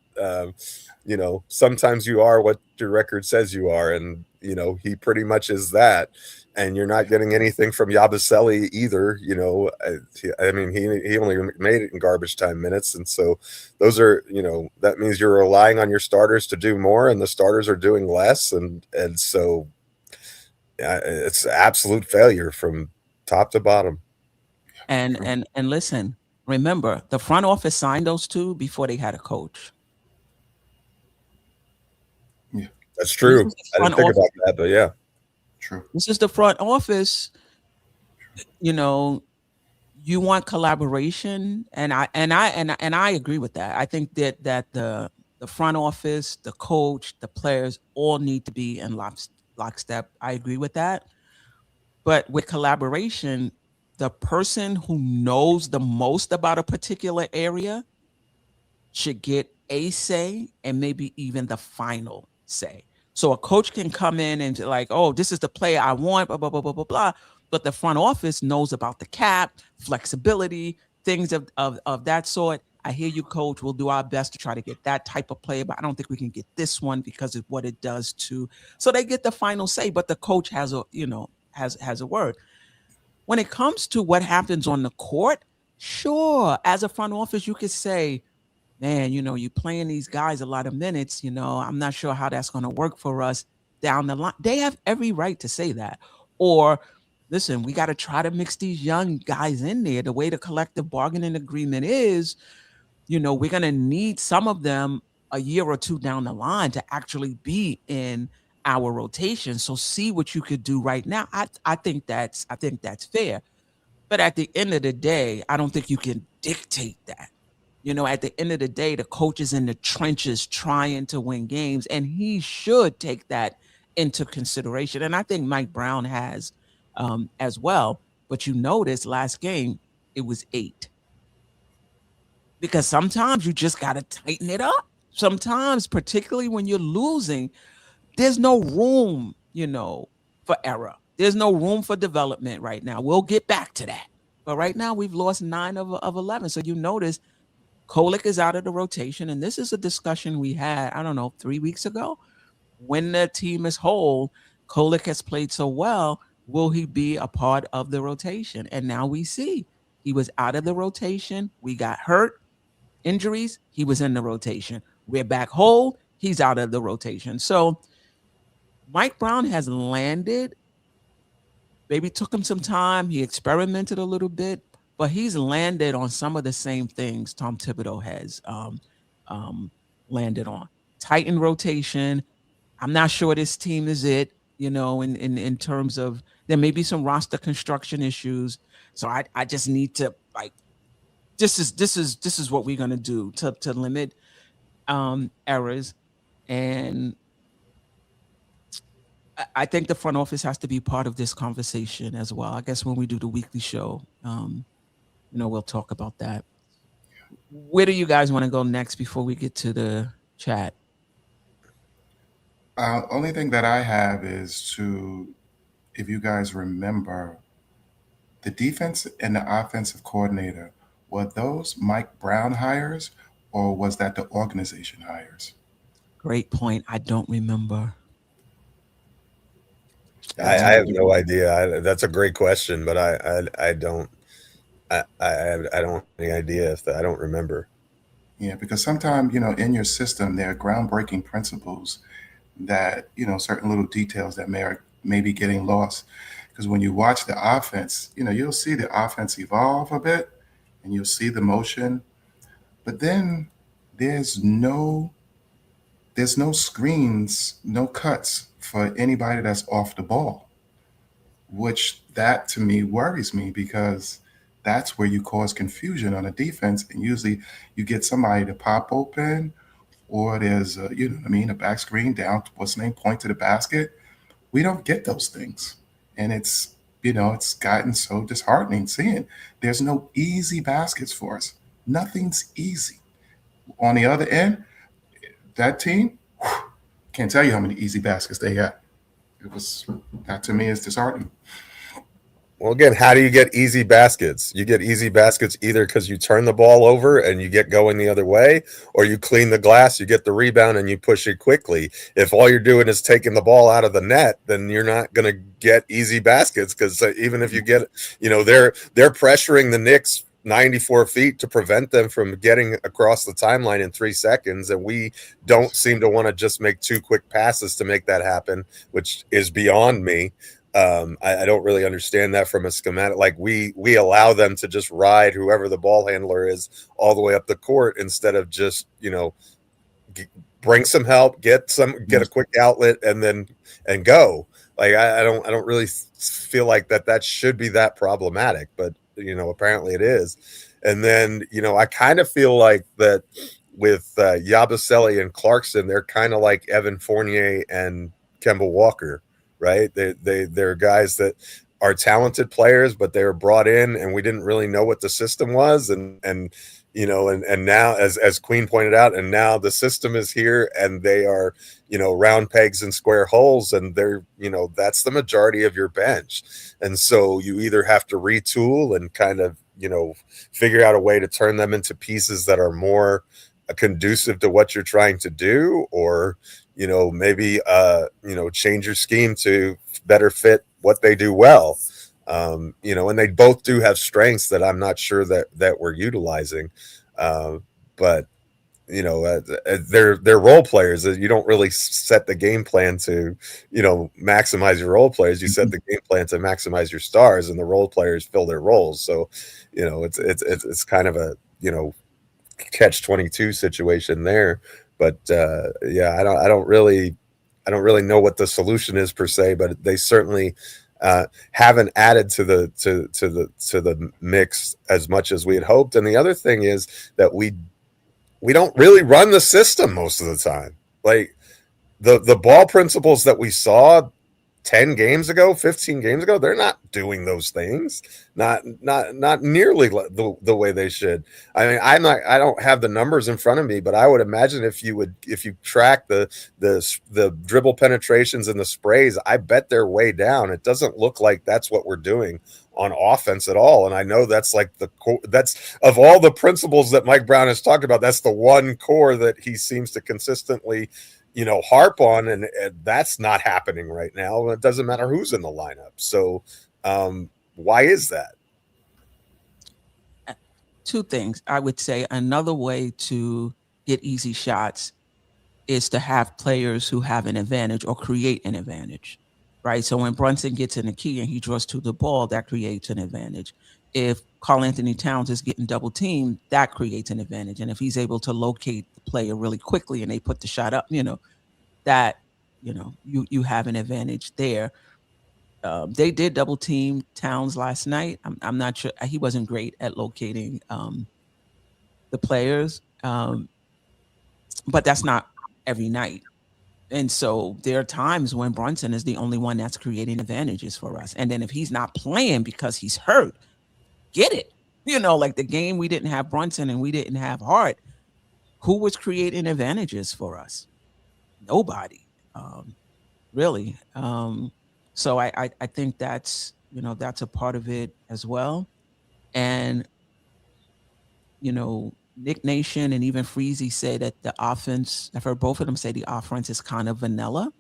sometimes you are what your record says you are, and he pretty much is that. And you're not getting anything from Yabusele either. I mean, he only made it in garbage time minutes, and so those are that means you're relying on your starters to do more, and the starters are doing less, and so it's absolute failure from top to bottom. And listen, remember, the front office signed those two before they had a coach. Yeah, that's true. I didn't think about that, but yeah, true. This is the front office. You want collaboration, and I agree with that. I think that the front office, the coach, the players all need to be in lockstep. I agree with that. But with collaboration, the person who knows the most about a particular area should get a say and maybe even the final say. So a coach can come in and like, oh, this is the player I want, blah, blah, blah, blah, blah, blah. But the front office knows about the cap, flexibility, things of that sort. I hear you, coach. We'll do our best to try to get that type of player, but I don't think we can get this one because of what it does to. So they get the final say, but the coach has a word. When it comes to what happens on the court, sure, as a front office, you could say, man, you playing these guys a lot of minutes, I'm not sure how that's going to work for us down the line. They have every right to say that. Or, listen, we got to try to mix these young guys in there. The way the collective bargaining agreement is, we're going to need some of them a year or two down the line to actually be in our rotation. So see what you could do right now. I think that's fair. But at the end of the day, I don't think you can dictate that. At the end of the day, the coach is in the trenches trying to win games, and he should take that into consideration. And I think Mike Brown has as well. But you notice last game, it was 8. Because sometimes you just got to tighten it up. Sometimes, particularly when you're losing, there's no room, for error. There's no room for development right now. We'll get back to that. But right now, we've lost 9 of 11. So you notice Kolek is out of the rotation. And this is a discussion we had, I don't know, 3 weeks ago. When the team is whole, Kolek has played so well. Will he be a part of the rotation? And now we see he was out of the rotation. We got hurt, injuries. He was in the rotation. We're back whole. He's out of the rotation. So Mike Brown has landed. Maybe took him some time. He experimented a little bit, but he's landed on some of the same things Tom Thibodeau has landed on. Tighten rotation. I'm not sure this team is it, in terms of there may be some roster construction issues. So I just need to this is what we're gonna do to limit errors. And I think the front office has to be part of this conversation as well. I guess when we do the weekly show, we'll talk about that. Where do you guys want to go next before we get to the chat? Only thing that I have is if you guys remember, the defense and the offensive coordinator, were those Mike Brown hires or was that the organization hires? Great point. I don't remember. I have no idea. That's a great question, but I don't. I don't have any idea I don't remember. Yeah, because sometimes in your system there are groundbreaking principles that certain little details that may be getting lost. Because when you watch the offense, you'll see the offense evolve a bit, and you'll see the motion, but then there's no screens, no cuts for anybody that's off the ball, which that to me worries me because that's where you cause confusion on a defense. And usually you get somebody to pop open or there's a back screen down, point to the basket. We don't get those things. And it's gotten so disheartening seeing there's no easy baskets for us. Nothing's easy. On the other end, that team, can't tell you how many easy baskets they got. That to me is disheartening. Well, again, how do you get easy baskets? You get easy baskets either because you turn the ball over and you get going the other way, or you clean the glass, you get the rebound, and you push it quickly. If all you're doing is taking the ball out of the net, then you're not going to get easy baskets because even if you get, they're pressuring the Knicks 94 feet to prevent them from getting across the timeline in 3 seconds, and we don't seem to want to just make 2 quick passes to make that happen, which is beyond me. I don't really understand that from a schematic. Like we allow them to just ride whoever the ball handler is all the way up the court instead of just bring some help, get a quick outlet, and go. Like I don't really feel like that should be that problematic, but apparently it is. And then I kind of feel like that with Yabusele and Clarkson, they're kind of like Evan Fournier and Kemba Walker. Right. They're guys that are talented players, but they were brought in and we didn't really know what the system was. And now, as Queen pointed out, and now the system is here and they are, round pegs and square holes, and they're, that's the majority of your bench. And so you either have to retool and kind of, figure out a way to turn them into pieces that are more conducive to what you're trying to do, or maybe change your scheme to better fit what they do well. And they both do have strengths that I'm not sure that we're utilizing. But they're role players. You don't really set the game plan to maximize your role players. You set the game plan to maximize your stars, and the role players fill their roles. So it's kind of a catch-22 situation there. But I don't really know what the solution is per se, but they certainly haven't added to the mix as much as we had hoped. And the other thing is that we don't really run the system most of the time. Like the ball principles that we saw 10 games ago, 15 games ago, they're not doing those things. Not nearly the way they should. I mean, I don't have the numbers in front of me, but I would imagine if you track the dribble penetrations and the sprays, I bet they're way down. It doesn't look like that's what we're doing on offense at all. And I know that's like that's of all the principles that Mike Brown has talked about, that's the one core that he seems to consistently harp on, and that's not happening right now. It doesn't matter who's in the lineup. So why is that? 2 things. I would say another way to get easy shots is to have players who have an advantage or create an advantage, right? So when Brunson gets in the key and he draws to the ball, that creates an advantage. If Karl-Anthony Towns is getting double teamed, that creates an advantage. And if he's able to locate the player really quickly and they put the shot up, that, you have an advantage there. They did double team Towns last night. I'm not sure. He wasn't great at locating the players, but that's not every night. And so there are times when Brunson is the only one that's creating advantages for us. And then if he's not playing because he's hurt, get it. Like the game we didn't have Brunson and we didn't have Hart. Who was creating advantages for us? Nobody, really. So I think that's a part of it as well. And Nick Nation and even Freezy say that the offense, I've heard both of them say the offense is kind of vanilla.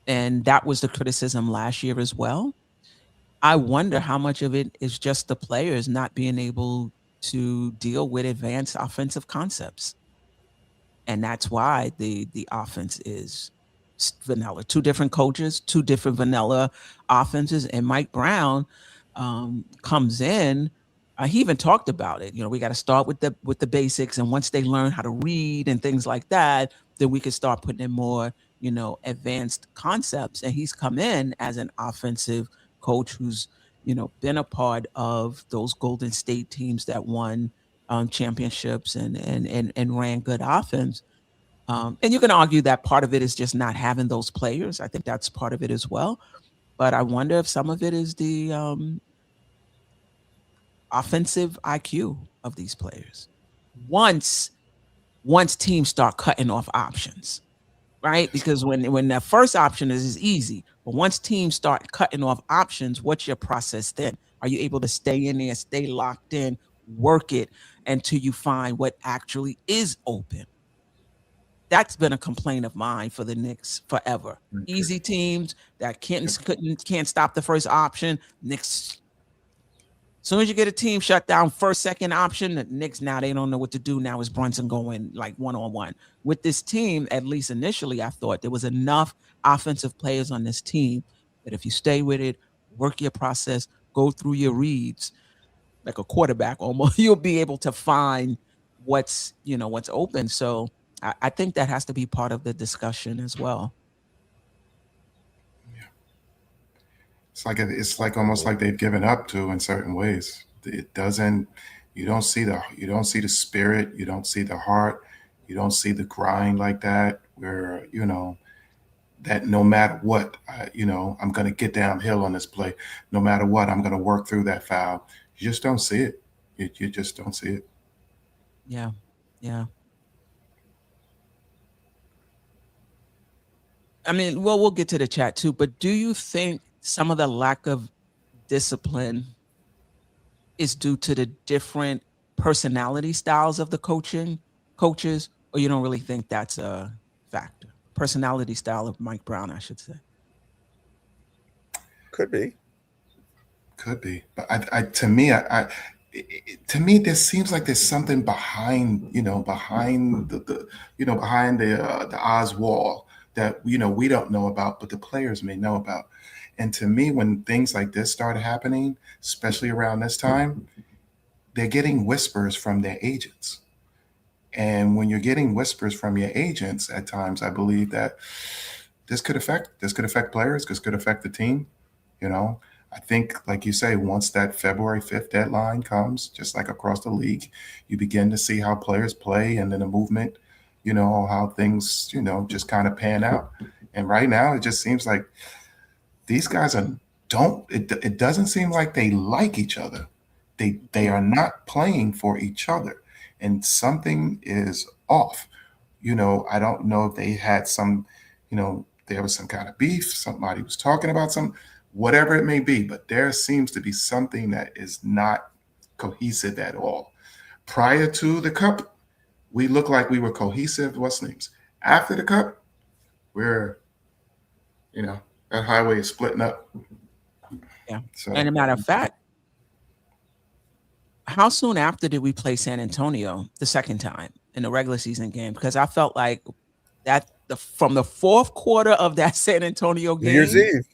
And that was the criticism last year as well. I wonder how much of it is just the players not being able to deal with advanced offensive concepts. And that's why the offense is vanilla. 2 different coaches, 2 different vanilla offenses. And Mike Brown comes in. He even talked about it. We got to start with the basics, and once they learn how to read and things like that, then we can start putting in more, advanced concepts. And he's come in as an offensive coach who's, been a part of those Golden State teams that won championships and ran good offense. And you can argue that part of it is just not having those players. I think that's part of it as well. But I wonder if some of it is the offensive IQ of these players. Once teams start cutting off options, right? Because when that first option is easy, but once teams start cutting off options, what's your process then? Are you able to stay in there, stay locked in, work it until you find what actually is open? That's been a complaint of mine for the Knicks forever. Okay. Easy teams that can't stop the first option. Knicks, as soon as you get a team shut down, first, second option, the Knicks now they don't know what to do. Now is Brunson going like one-on-one. With this team, at least initially, I thought there was enough offensive players on this team that if you stay with it, work your process, go through your reads, like a quarterback almost, you'll be able to find what's open. So I think that has to be part of the discussion as well. It's like almost like they've given up to in certain ways. It doesn't. You don't see the spirit. You don't see the heart. You don't see the grind like that. Where that no matter what, I'm going to get downhill on this play. No matter what, I'm going to work through that foul. You just don't see it. You just don't see it. Yeah, yeah. I mean, well, we'll get to the chat too, but do you think some of the lack of discipline is due to the different personality styles of the coaches, or you don't really think that's a factor? Personality style of Mike Brown, I should say. Could be. But to me, there seems like there's something behind the Oz wall that we don't know about, but the players may know about. And to me, when things like this started happening, especially around this time, they're getting whispers from their agents. And when you're getting whispers from your agents, at times, I believe that this could affect players, this could affect the team. I think, like you say, once that February 5th deadline comes, just like across the league, you begin to see how players play and then the movement, how things, just kind of pan out. And right now, it just seems like these guys it doesn't seem like they like each other. They are not playing for each other. And something is off. I don't know if they had there was some kind of beef. Somebody was talking about whatever it may be, but there seems to be something that is not cohesive at all. Prior to the cup, we looked like we were cohesive. What's names? After the cup, we're, that highway is splitting up. Yeah. So, and a matter of fact, how soon after did we play San Antonio the second time in the regular season game? Because I felt like that from the fourth quarter of that San Antonio game. New Year's Eve.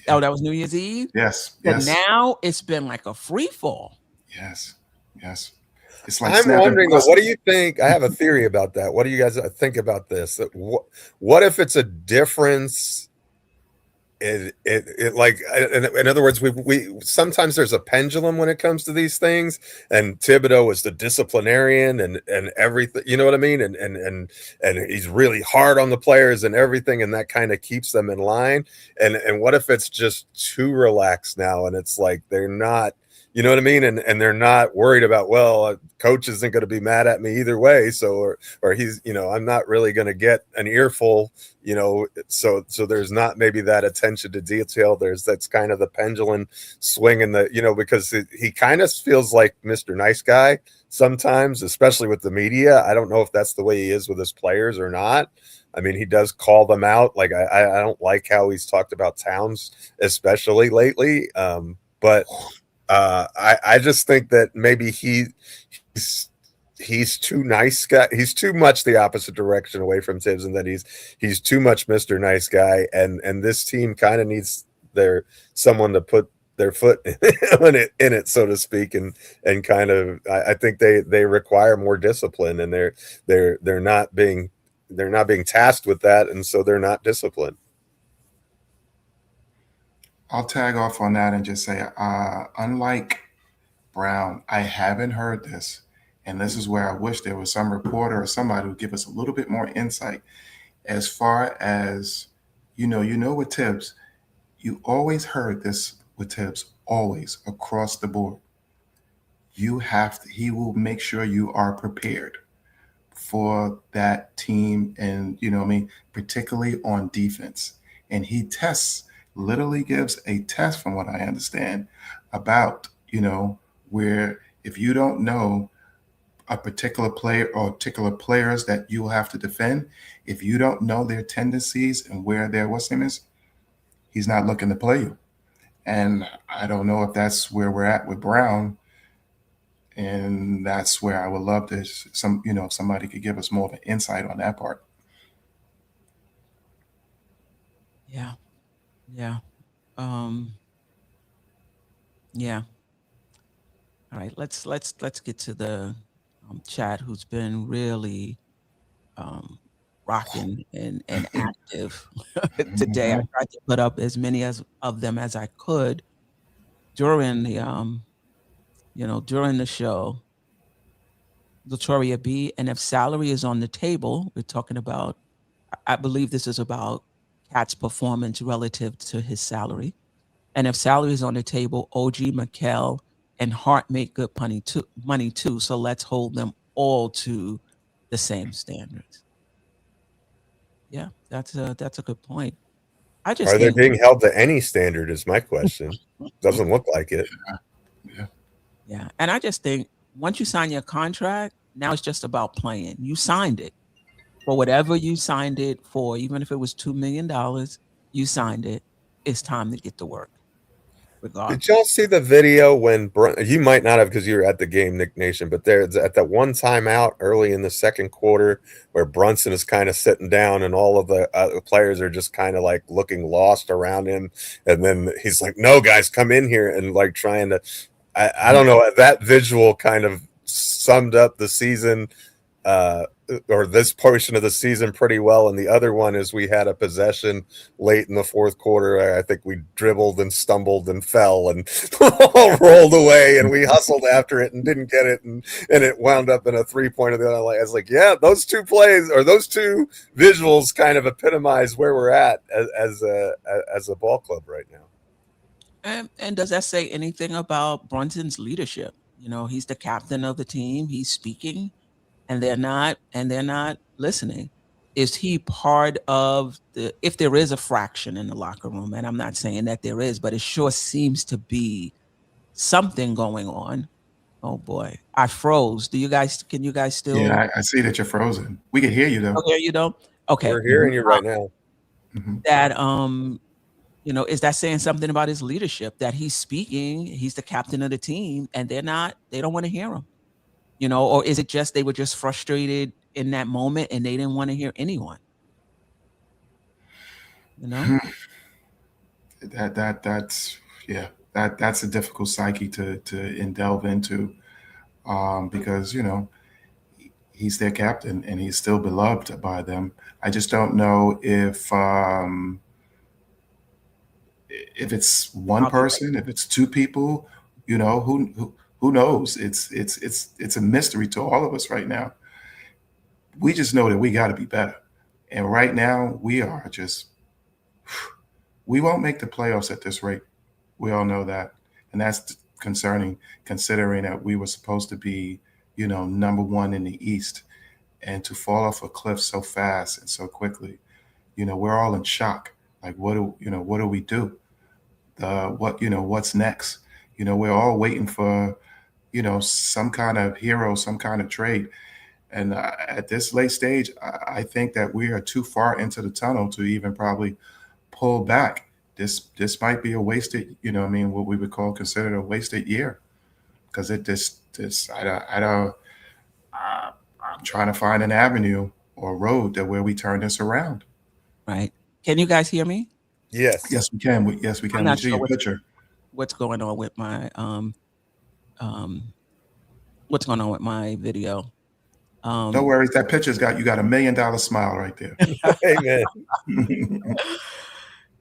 Oh, that was New Year's Eve? Yes. And now it's been like a free fall. Yes. It's like I'm wondering, what do you think? I have a theory about that. What do you guys think about this? What if it's a difference? Like, in other words, we sometimes there's a pendulum when it comes to these things, and Thibodeau is the disciplinarian and everything, you know what I mean? And he's really hard on the players and everything, and that kind of keeps them in line. And what if it's just too relaxed now, and it's like they're not, you know what I mean? And they're not worried about, well, coach isn't going to be mad at me either way. So, or he's, I'm not really going to get an earful, so there's not maybe that attention to detail. That's kind of the pendulum swinging because he kind of feels like Mr. Nice Guy sometimes, especially with the media. I don't know if that's the way he is with his players or not. I mean, he does call them out. Like, I don't like how he's talked about Towns, especially lately. But I just think that maybe he's too nice guy. He's too much the opposite direction away from Tibbs, and that he's too much Mr. Nice Guy. And this team kind of needs someone to put their foot in it, so to speak, and kind of. I think they require more discipline, and they're not being tasked with that, and so they're not disciplined. I'll tag off on that and just say, unlike Brown, I haven't heard this. And this is where I wish there was some reporter or somebody who would give us a little bit more insight as far as, with Tibbs, you always heard this with Tibbs, always across the board. He will make sure you are prepared for that team, and you know what I mean, particularly on defense. And he literally gives a test, from what I understand, about, where if you don't know a particular player or particular players that you will have to defend, if you don't know their tendencies and where their what's name is, he's not looking to play you. And I don't know if that's where we're at with Brown. And that's where I would love to somebody could give us more of an insight on that part. Yeah. Yeah. Yeah. All right. Let's get to the chat, who's been really rocking and active today. I tried to put up as many of them as I could during the during the show. Latoria B, and if salary is on the table, we're talking about, I believe this is about Cat's performance relative to his salary. And if salary is on the table, OG, McKell, and Hart make good money too. So let's hold them all to the same standards. Yeah, that's a good point. I just Are they think, being held to any standard is my question. Doesn't look like it. yeah, and I just think once you sign your contract, now it's just about playing. You signed it for whatever you signed it for, even if it was $2 million. You signed it. It's time to get to work. Did y'all see the video when you might not have because you were at the game, Nick Nation, but there's at that one timeout early in the second quarter where Brunson is kind of sitting down and all of the players are just kind of like looking lost around him, and then he's like, "No, guys, come in here," and like trying to, I don't know, that visual kind of summed up the season. Or this portion of the season pretty well. And the other one is we had a possession late in the fourth quarter. I think we dribbled and stumbled and fell and rolled away, and we hustled after it and didn't get it. And it wound up in a 3-pointer. I was like, yeah, those two plays or those two visuals kind of epitomize where we're at as a ball club right now. And does that say anything about Brunson's leadership? He's the captain of the team. He's speaking. And they're not listening. Is he part of if there is a fraction in the locker room, and I'm not saying that there is, but it sure seems to be something going on. Oh boy, I froze. Can you guys still? Yeah, I see that you're frozen. We can hear you though. Oh, hear you though? Okay. We're hearing you right now. That is that saying something about his leadership, that he's speaking, he's the captain of the team, and they don't want to hear him. Or is it just they were just frustrated in that moment and they didn't want to hear anyone? That's a difficult psyche to delve into, because he's their captain and he's still beloved by them. I just don't know if it's one person, if it's two people, who knows? It's a mystery to all of us right now. We just know that we got to be better. And right now we won't make the playoffs at this rate. We all know that. And that's concerning, considering that we were supposed to be, number one in the East, and to fall off a cliff so fast and so quickly, we're all in shock. Like, what do we do? What's next? We're all waiting for, some kind of hero, some kind of trade. And at this late stage, I think that we are too far into the tunnel to even probably pull back. This might be a wasted, what we would consider a wasted year, because I'm trying to find an avenue or road where we turn this around. Right. Can you guys hear me? Yes. Yes, we can. We can. We see your picture. What's going on with my what's going on with my video? No worries. That picture's got $1 million smile right there. Amen.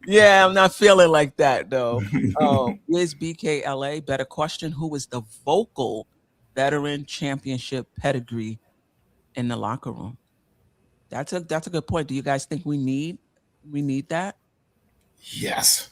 Yeah, I'm not feeling like that though. Wiz BKLA, better question: who is the vocal veteran championship pedigree in the locker room? That's a good point. Do you guys think we need that? Yes.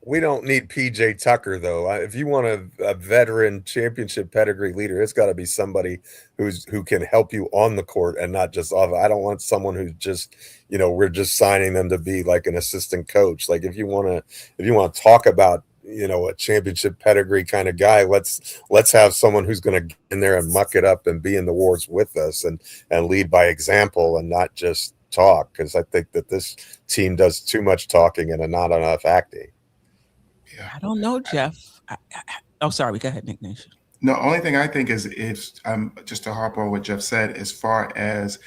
We don't need PJ Tucker though. If you want a veteran championship pedigree leader, it's got to be somebody who can help you on the court and not just off. I don't want someone who's just, we're just signing them to be like an assistant coach. Like if you want to talk about, a championship pedigree kind of guy, let's have someone who's going to get in there and muck it up and be in the wars with us and lead by example and not just talk. Because I think that this team does too much talking and not enough acting. Yeah. I don't know, Geoff. Oh, sorry. Go ahead, Nick Nation. No, only thing I think is if just to harp on what Geoff said, as far as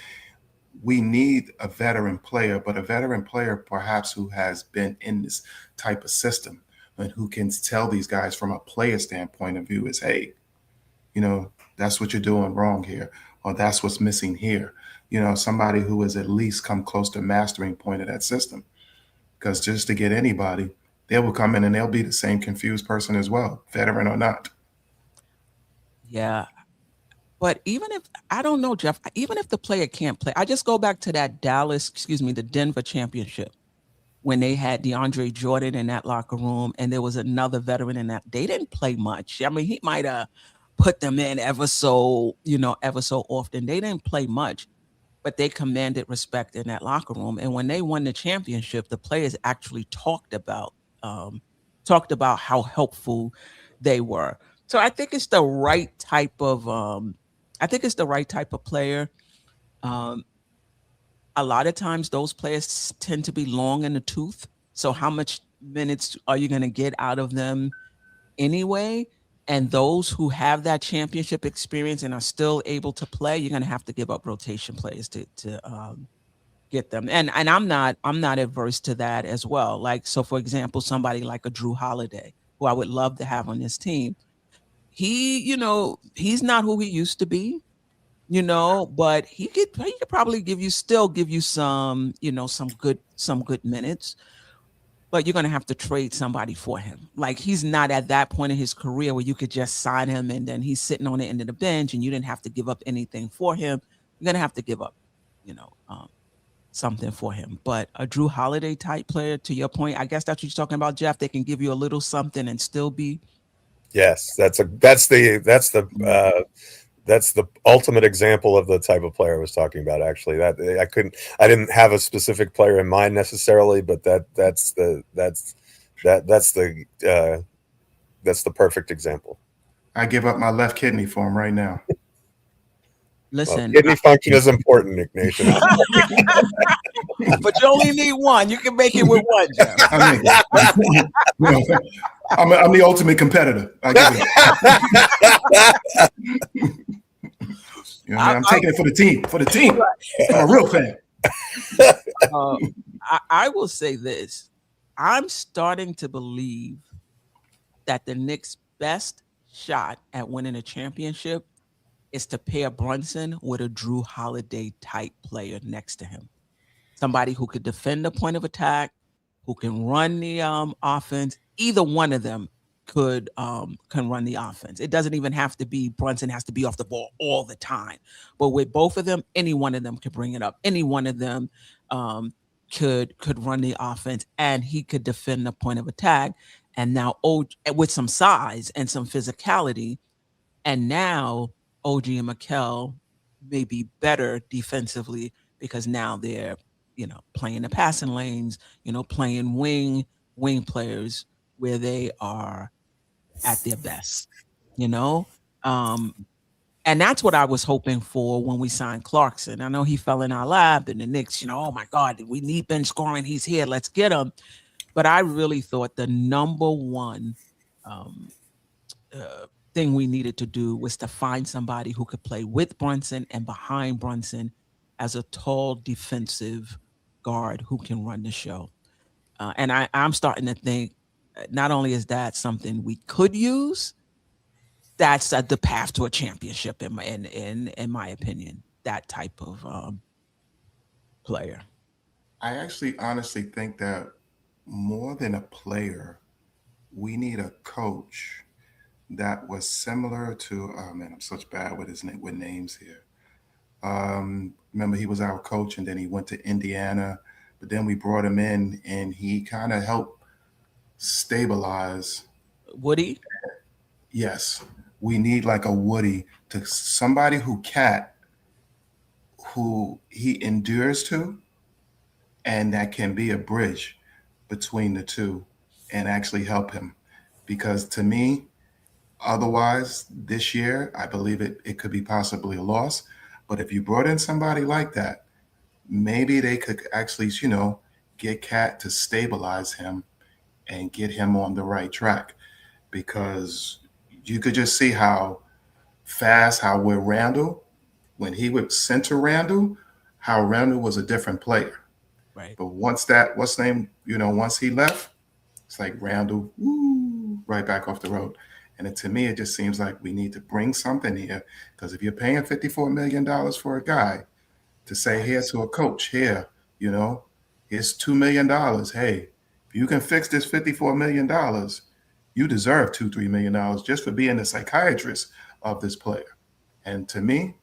we need a veteran player, but a veteran player perhaps who has been in this type of system and who can tell these guys from a player standpoint of view is, hey, that's what you're doing wrong here, or that's what's missing here. Somebody who has at least come close to mastering point of that system. Because just to get anybody, they will come in and they'll be the same confused person as well, veteran or not. Yeah. But I don't know, Geoff, even if the player can't play, I just go back to that the Denver championship when they had DeAndre Jordan in that locker room and there was another veteran in that. They didn't play much. I mean, he might have put them in ever so often. They didn't play much, but they commanded respect in that locker room. And when they won the championship, the players actually talked about how helpful they were. So I think it's the right type of player. A lot of times those players tend to be long in the tooth. So how much minutes are you going to get out of them anyway? And those who have that championship experience and are still able to play, you're going to have to give up rotation players to get them. And I'm not adverse to that as well. Like, so for example, somebody like a Drew Holiday, who I would love to have on this team. He, he's not who he used to be, but he could probably give you some, some good minutes. But you're going to have to trade somebody for him. Like, he's not at that point in his career where you could just sign him and then he's sitting on the end of the bench and you didn't have to give up anything for him. You're going to have to give up, something for him. But a Drew Holiday type player, to your point, I guess that's what you're talking about, Geoff. They can give you a little something and still be. Yes, that's the ultimate example of the type of player I was talking about. Actually, that I didn't have a specific player in mind necessarily, but that's the perfect example. I give up my left kidney for him right now. Listen, kidney function is important, Nick Nation. But you only need one. You can make it with one, Geoff. I'm the ultimate competitor. I give it. I'm taking it for the team. For the team. I'm a real fan. I will say this. I'm starting to believe that the Knicks' best shot at winning a championship is to pair Brunson with a Drew Holiday type player next to him. Somebody who could defend the point of attack, who can run the offense. Either one of them can run the offense. It doesn't even have to be Brunson has to be off the ball all the time. But with both of them, any one of them could bring it up. Any one of them could run the offense, and he could defend the point of attack. And now with some size and some physicality, and now OG and Mikel may be better defensively because now they're playing the passing lanes, playing wing players where they are at their best, and that's what I was hoping for when we signed Clarkson. I know he fell in our lap and the Knicks, oh my God, we need bench scoring. He's here. Let's get him. But I really thought the number one thing we needed to do was to find somebody who could play with Brunson and behind Brunson as a tall defensive guard who can run the show. And I'm starting to think not only is that something we could use, that's the path to a championship in my opinion, that type of player. I actually honestly think that more than a player, we need a coach that was similar to, oh man, I'm such bad with names here. Remember, he was our coach and then he went to Indiana, but then we brought him in and he kind of helped stabilize. Woody? Yes, we need like a Woody, to somebody who he endures to, and that can be a bridge between the two and actually help him. Because to me, otherwise, this year, I believe it could be possibly a loss. But if you brought in somebody like that, maybe they could actually, get Cat to stabilize him and get him on the right track. Because you could just see how fast, how with Randall, when he would center Randall, how Randall was a different player. Right. But once that, what's name, once he left, it's like Randall, woo, right back off the road. And to me, it just seems like we need to bring something here. Because if you're paying $54 million for a guy to say here to a coach, here, here's $2 million. Hey, if you can fix this $54 million, you deserve $2-3 million just for being the psychiatrist of this player. And to me,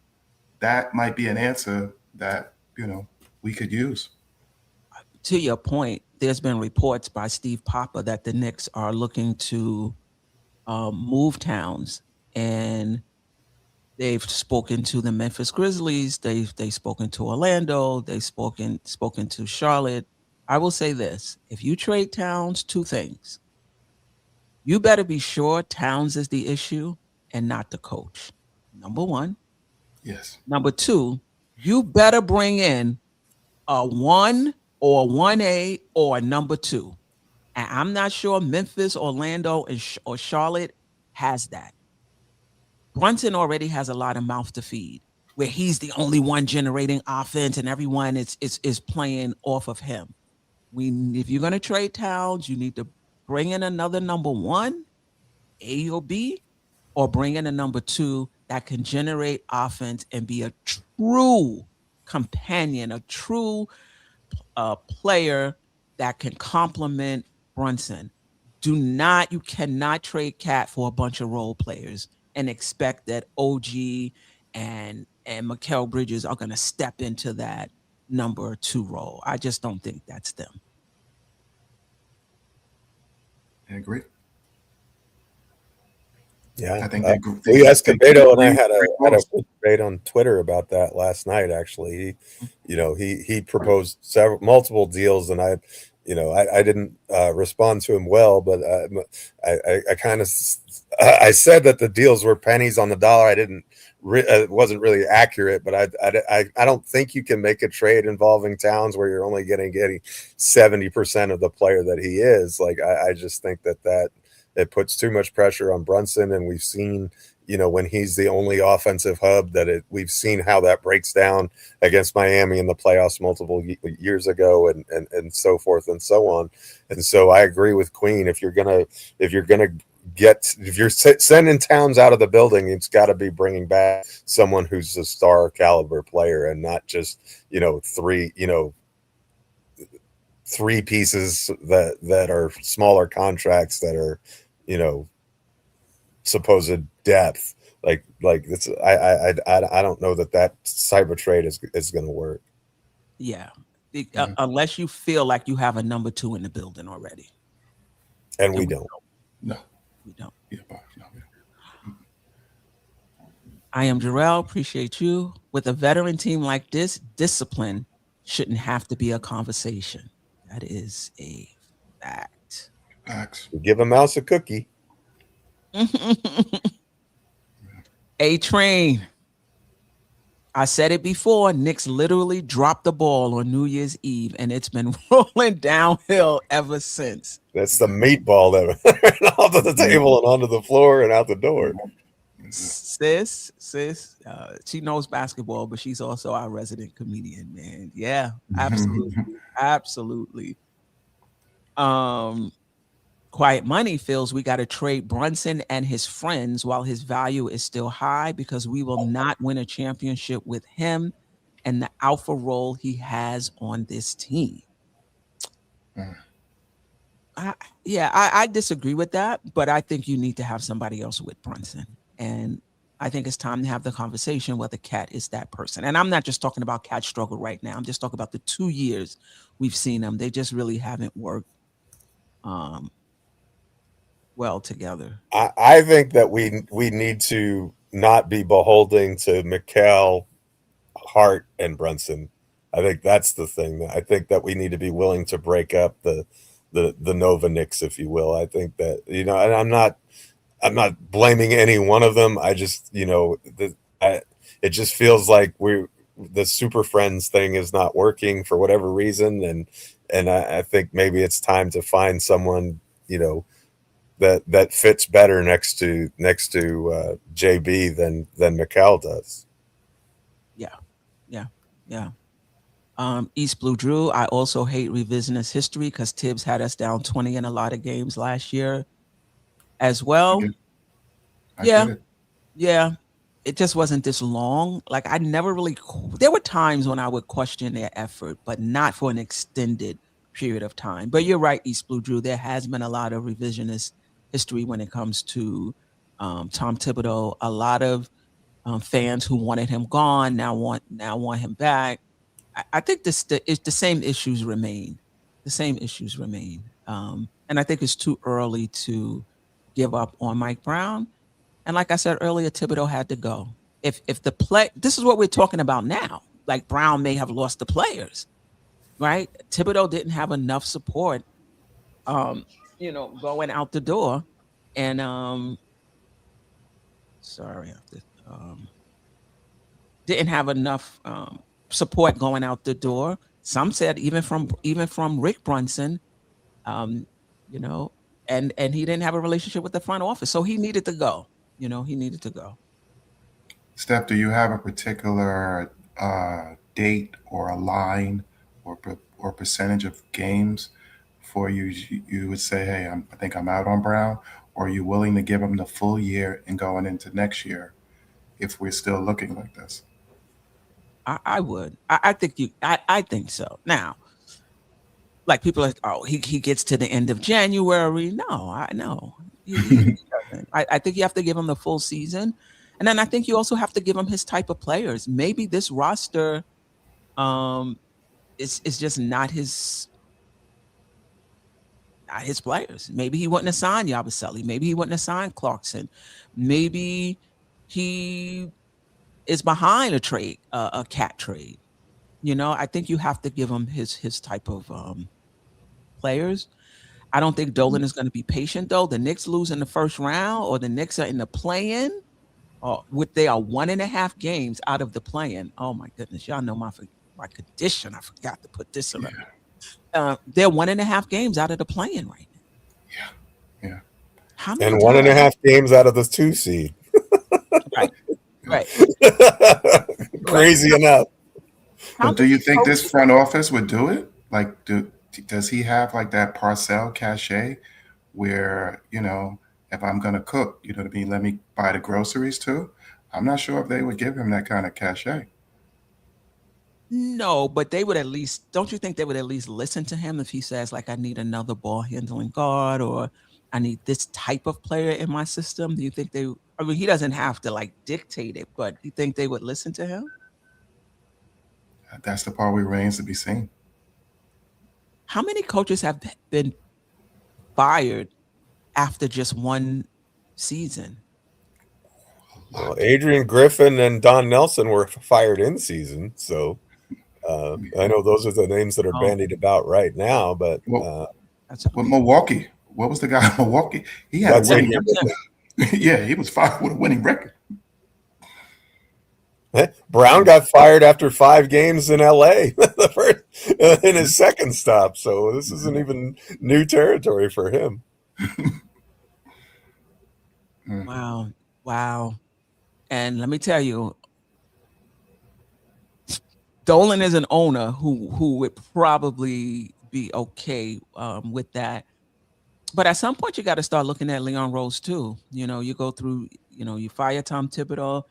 that might be an answer that, we could use. To your point, there's been reports by Steve Papa that the Knicks are looking to move Towns, and they've spoken to the Memphis Grizzlies. They've spoken to Orlando. They've spoken to Charlotte. I will say this: if you trade Towns, two things. You better be sure Towns is the issue and not the coach. Number one. Yes. Number two, you better bring in a 1 or 1A or a number 2. And I'm not sure Memphis, Orlando, or Charlotte has that. Brunson already has a lot of mouth to feed, where he's the only one generating offense and everyone is playing off of him. If you're going to trade Towns, you need to bring in another number 1, A or B, or bring in a number 2 that can generate offense and be a true companion, a true player that can complement Brunson. You cannot trade Cat for a bunch of role players and expect that OG and Mikal Bridges are going to step into that number 2 role. I just don't think that's them. I agree. Yeah, I think Escobedo and I had a debate on Twitter about that last night. Actually, he proposed multiple deals, and I didn't respond to him well, but I kind of I said that the deals were pennies on the dollar. I didn't. It wasn't really accurate, but I don't think you can make a trade involving Towns where you're only getting 70% of the player that he is. Like I just think that it puts too much pressure on Brunson, and we've seen, when he's the only offensive hub, we've seen how that breaks down against Miami in the playoffs multiple years ago, and so forth and so on. And so I agree with Queen. If you're sending Towns out of the building, it's got to be bringing back someone who's a star caliber player, and not just three pieces that are smaller contracts that are supposed depth. Like this, I don't know that cyber trade is going to work. Yeah, unless you feel like you have a number 2 in the building already, and we don't. No, we don't. Yeah, no. I am Jerrell. Appreciate you. With a veteran team like this, discipline shouldn't have to be a conversation. That is a fact. Facts. Give a mouse a cookie. A-Train. I said it before. Knicks literally dropped the ball on New Year's Eve, and it's been rolling downhill ever since. That's the meatball that went off of the table and onto the floor and out the door. Sis, she knows basketball, but she's also our resident comedian, man. Yeah, absolutely. Quiet Money feels we got to trade Brunson and his friends while his value is still high, because we will not win a championship with him and the alpha role he has on this team. I disagree with that, but I think you need to have somebody else with Brunson. And I think it's time to have the conversation whether Cat is that person. And I'm not just talking about Cat's struggle right now. I'm just talking about the 2 years we've seen them. They just really haven't worked well together. I think that we need to not be beholden to Mikal, Hart, and Brunson. I think that's the thing. I think that we need to be willing to break up the Nova Knicks, if you will. I think that, and I'm not blaming any one of them. I just, it just feels like the Super Friends thing is not working for whatever reason, and I think maybe it's time to find someone, that fits better next to JB than Mikal does. Yeah. East Blue Drew. I also hate revisionist history because Tibbs had us down 20 in a lot of games last year as well. I get it. Yeah. It just wasn't this long. Like I never really. There were times when I would question their effort, but not for an extended period of time. But you're right, East Blue Drew. There has been a lot of revisionist history when it comes to Tom Thibodeau. A lot of fans who wanted him gone now want him back. I think the same issues remain. The same issues remain, and I think it's too early to give up on Mike Brown. And like I said earlier, Thibodeau had to go. If the play, this is what we're talking about now. Like Brown may have lost the players, right? Thibodeau didn't have enough support, going out the door, and sorry, didn't have enough support going out the door. Some said even from Rick Brunson, you know, and he didn't have a relationship with the front office, so he needed to go. He needed to go. Steph, do you have a particular date or a line or percentage of games for you would say, hey, I think I'm out on Brown, or are you willing to give him the full year and going into next year if we're still looking like this? I would. I think you. I think so. Now, like people are like, oh, he gets to the end of January. No, I know. He doesn't. I think you have to give him the full season, and then I think you also have to give him his type of players. Maybe this roster, is just not his players. Maybe he wouldn't have signed Yabusele. Maybe he wouldn't have signed Clarkson. Maybe he is behind a trade, a cat trade. I think you have to give him his type of players. I don't think Dolan is going to be patient though. The Knicks lose in the first round, or the Knicks are in the play-in, or they are 1.5 games out of the play-in. Oh my goodness, y'all know my condition. I forgot to put this in. They're 1.5 games out of the play-in right now. Yeah. How many and 1.5 games out of the 2 seed. Right. Crazy enough. But do you think this front office would do it? Like, does he have like that Parcell cachet where, if I'm going to cook, let me buy the groceries too? I'm not sure if they would give him that kind of cachet. No, but they would at least, don't you think they would at least listen to him if he says, like, I need another ball handling guard, or I need this type of player in my system? Do you think he doesn't have to like dictate it, but do you think they would listen to him? That's the part where remains to be seen. How many coaches have been fired after just one season? Well, Adrian Griffin and Don Nelson were fired in season, so I know those are the names that are bandied about right now. But with Milwaukee, what was the guy in Milwaukee? He had a winning record. Yeah, he was fired with a winning record. Brown got fired after 5 games in LA in his second stop. So this isn't even new territory for him. Wow. And let me tell you, Dolan is an owner who would probably be okay with that. But at some point, you got to start looking at Leon Rose too. You go through, you fire Tom Thibodeau.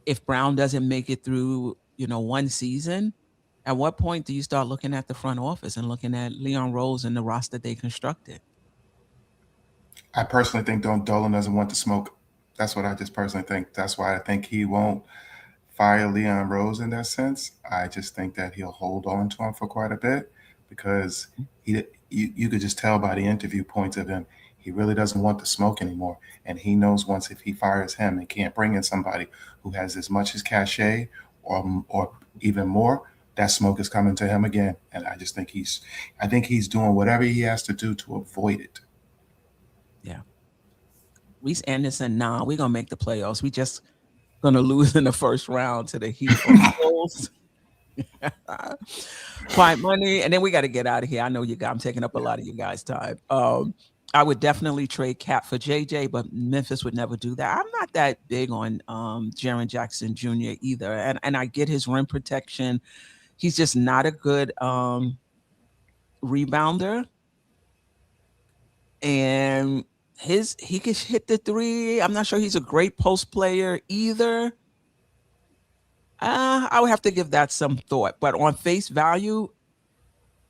If Brown doesn't make it through, one season, at what point do you start looking at the front office and looking at Leon Rose and the roster they constructed? I personally think Dolan doesn't want the smoke. That's what I just personally think. That's why I think he won't fire Leon Rose in that sense. I just think that he'll hold on to him for quite a bit because you could just tell by the interview points of him, he really doesn't want the smoke anymore. And he knows once if he fires him and can't bring in somebody who has as much as cachet or even more, that smoke is coming to him again. And I think he's doing whatever he has to do to avoid it. Yeah. Reese Anderson, nah, we're gonna make the playoffs. We just gonna lose in the first round to the Heat or Bulls. Quiet money, and then we got to get out of here. I know I'm taking up a lot of you guys' time. I would definitely trade Cap for JJ, but Memphis would never do that. I'm not that big on Jaren Jackson Jr. either, and I get his rim protection. He's just not a good rebounder, and he can hit the three. I'm not sure he's a great post player either. I would have to give that some thought, but on face value,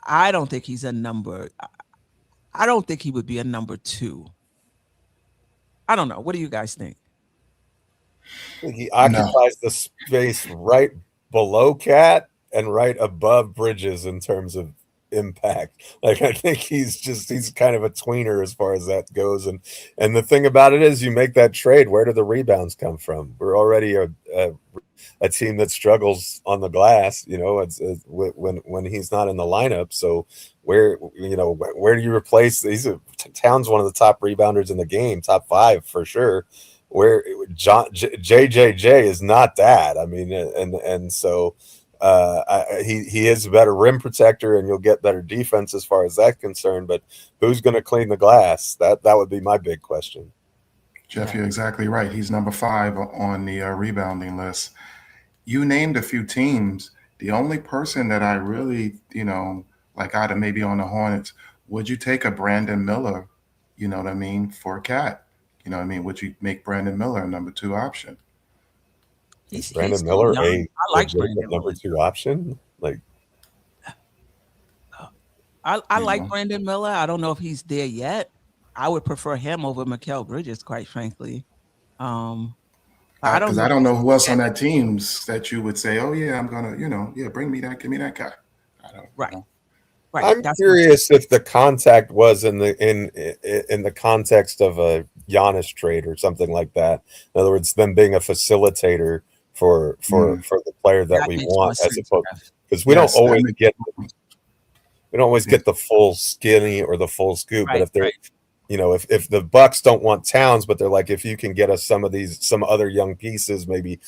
I don't think he's a number. I don't think he would be a number 2. I don't know. What do you guys think? I think he occupies the space right below Cat and right above Bridges in terms of impact. Like, I think he's kind of a tweener as far as that goes. And the thing about it is, you make that trade, where do the rebounds come from? We're already a team that struggles on the glass, it's when he's not in the lineup. So where do you replace these? Towns one of the top rebounders in the game, top 5 for sure. Where JJJ is not that. I mean, and so he is a better rim protector, and you'll get better defense as far as that's concerned. But who's going to clean the glass? That would be my big question. Geoff, you're exactly right. He's number 5 on the rebounding list. You named a few teams. The only person that I really, like out of maybe on the Hornets, would you take a Brandon Miller, for Cat? Would you make Brandon Miller a number 2 option? Is Brandon Miller a like Brandon number 2 option? Like, I like Brandon Miller. I don't know if he's there yet. I would prefer him over Mikal Bridges, quite frankly. Because I don't know who else on that teams that you would say, oh yeah, I'm gonna, bring me that, give me that guy. I don't know. Right. I'm curious if the contact was in the context of a Giannis trade or something like that. In other words, them being a facilitator for the player that we want, as opposed, because we don't always get the full skinny or the full scoop. But if they're if the Bucks don't want Towns, but they're like, if you can get us some other young pieces, maybe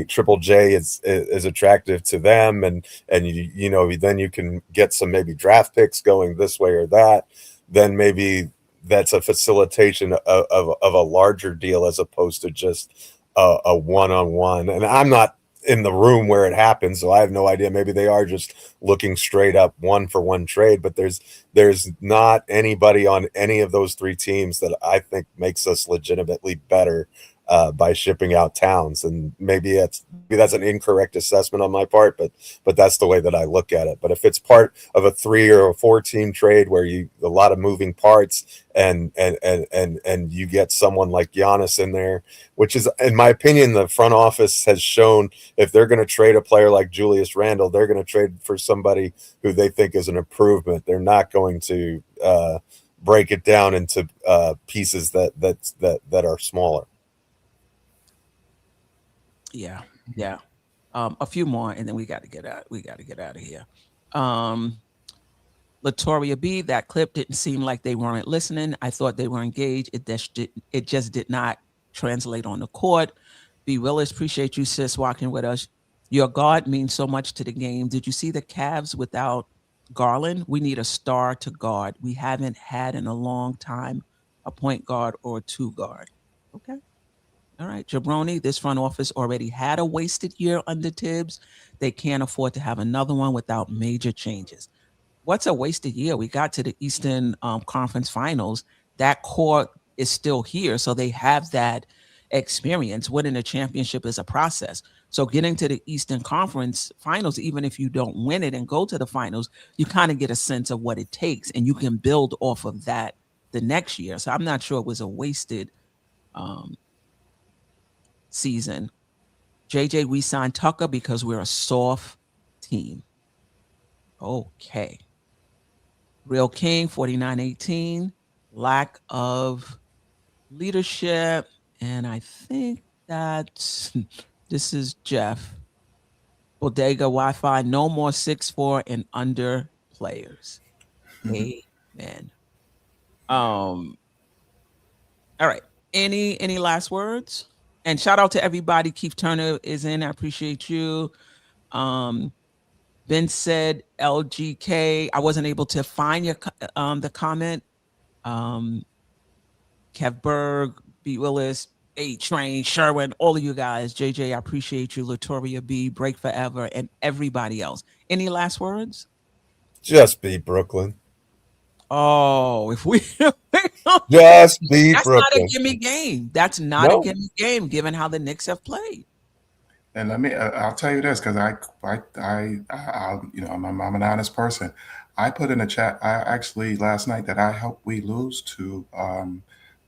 Triple J is attractive to them, and then you can get some maybe draft picks going this way or that, then maybe that's a facilitation of a larger deal as opposed to just a one-on-one. And I'm not in the room where it happens, so I have no idea. Maybe they are just looking straight up 1-for-1 trade, but there's not anybody on any of those 3 teams that I think makes us legitimately better by shipping out Towns. And maybe that's an incorrect assessment on my part, but that's the way that I look at it. But if it's part of a 3 or a 4 team trade where a lot of moving parts and you get someone like Giannis in there, which is, in my opinion, the front office has shown, if they're going to trade a player like Julius Randle, they're going to trade for somebody who they think is an improvement. They're not going to break it down into pieces that are smaller. Yeah. A few more, and then we got to get out. We got to get out of here. Latoria B, that clip didn't seem like they weren't listening. I thought they were engaged. It just did not translate on the court. B Willis, appreciate you, sis, walking with us. Your guard means so much to the game. Did you see the Cavs without Garland? We need a star to guard. We haven't had in a long time a point guard or a 2 guard. Okay. All right, Jabroni, this front office already had a wasted year under Tibbs. They can't afford to have another one without major changes. What's a wasted year? We got to the Eastern Conference Finals. That core is still here, so they have that experience. Winning a championship is a process. So getting to the Eastern Conference Finals, even if you don't win it and go to the finals, you kind of get a sense of what it takes, and you can build off of that the next year. So I'm not sure it was a wasted season. JJ, we signed Tucker because we're a soft team. Okay. Real King 4918, lack of leadership, and I think that's this is Jeff. Bodega Wi-Fi, no more 6'4" and under players. Amen. All right. Any last words? And shout out to everybody. Keith Turner is in. I appreciate you. Ben said LGK. I wasn't able to find your the comment. Kev Berg, B. Willis, A Train, Sherwin, all of you guys. JJ, I appreciate you. Latoria B, Break Forever, and everybody else. Any last words? Just beat Brooklyn. Oh, if we Just beat that's Brooklyn. not a gimme game. That's not a gimme game, given how the Knicks have played. And I'll tell you this, because I'm an honest person. I put in a chat. I actually last night that I hope we lose to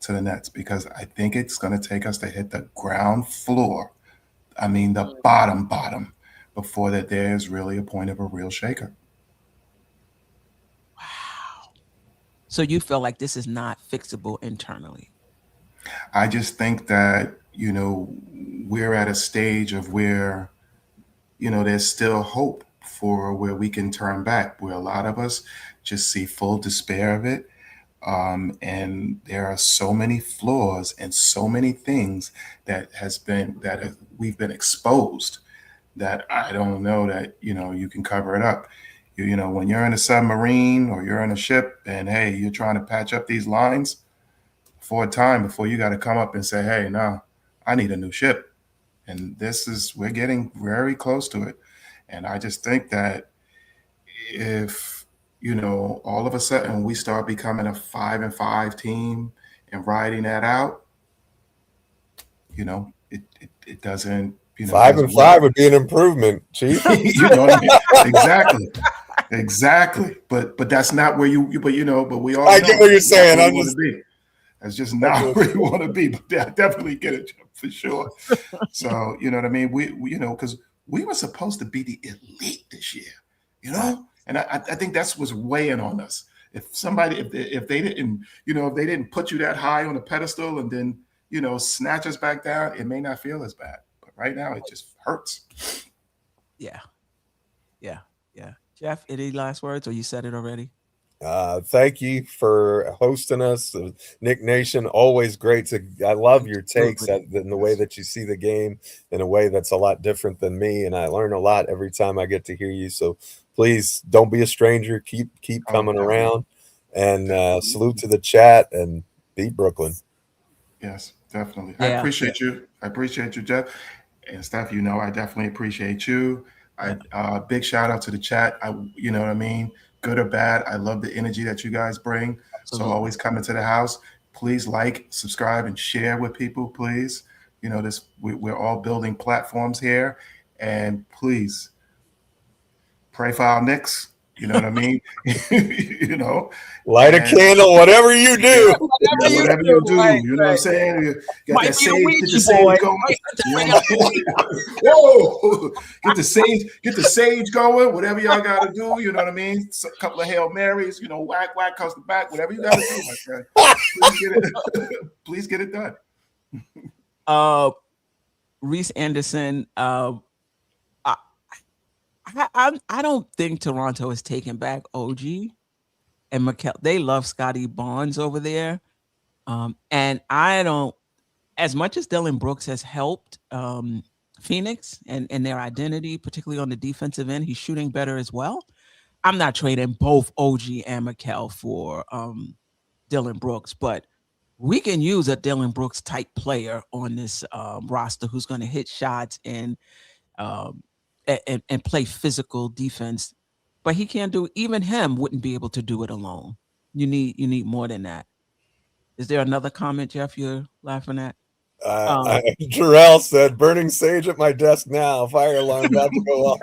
the Nets, because I think it's going to take us to hit the ground floor. I mean, the bottom, before that there's really a point of a real shaker. Wow. So you feel like this is not fixable internally? I just think that, we're at a stage of where, there's still hope for where we can turn back, where a lot of us just see full despair of it. And there are so many flaws and so many things that we've been exposed, that I don't know that, you can cover it up. When you're in a submarine or you're in a ship and, hey, you're trying to patch up these lines for a time before you got to come up and say, hey, no, I need a new ship. And we're getting very close to it. And I just think that if, all of a sudden we start becoming a 5-5 team and riding that out, it doesn't, 5-5 would be an improvement, Chief. You know what I mean? Exactly. But that's not where but we all I get what you're saying. That's just not where you want to be, but I definitely get it for sure. So, you know what I mean? We because we were supposed to be the elite this year, and I think that's what's weighing on us. If they didn't put you that high on the pedestal and then, snatch us back down, it may not feel as bad. But right now it just hurts. Yeah. Jeff, any last words, or you said it already? Thank you for hosting us, Knick Nation. Always great I love your takes in the way that you see the game in a way that's a lot different than me, and I learn a lot every time I get to hear you. So please don't be a stranger. Keep coming around, and salute to the chat, and beat Brooklyn. Yes, definitely. Yeah. I appreciate you. I appreciate you, Jeff, and Steph. I definitely appreciate you. Big shout out to the chat. You know what I mean? Good or bad, I love the energy that you guys bring. Absolutely. So always come into the house. Please like, subscribe, and share with people, please. We're all building platforms here. And please pray for our Knicks. You know what I mean? Light a candle, whatever you do. Whatever you do. Right, you know what I'm saying? Get that sage going. Whoa! Get the sage going. Whatever y'all got to do. You know what I mean? A couple of Hail Marys. Whack comes the back. Whatever you got to do, my friend. Please get it done. Reese Anderson. I don't think Toronto is taking back OG and Mikal. They love Scotty Barnes over there. And I don't, as much as Dillon Brooks has helped Phoenix and their identity, particularly on the defensive end, he's shooting better as well. I'm not trading both OG and Mikal for Dillon Brooks, but we can use a Dillon Brooks type player on this roster who's going to hit shots and play physical defense, but he can't do. Even him wouldn't be able to do it alone. You need more than that. Is there another comment, Jeff, you're laughing at? Jerrell said, "Burning sage at my desk now. Fire alarm about to go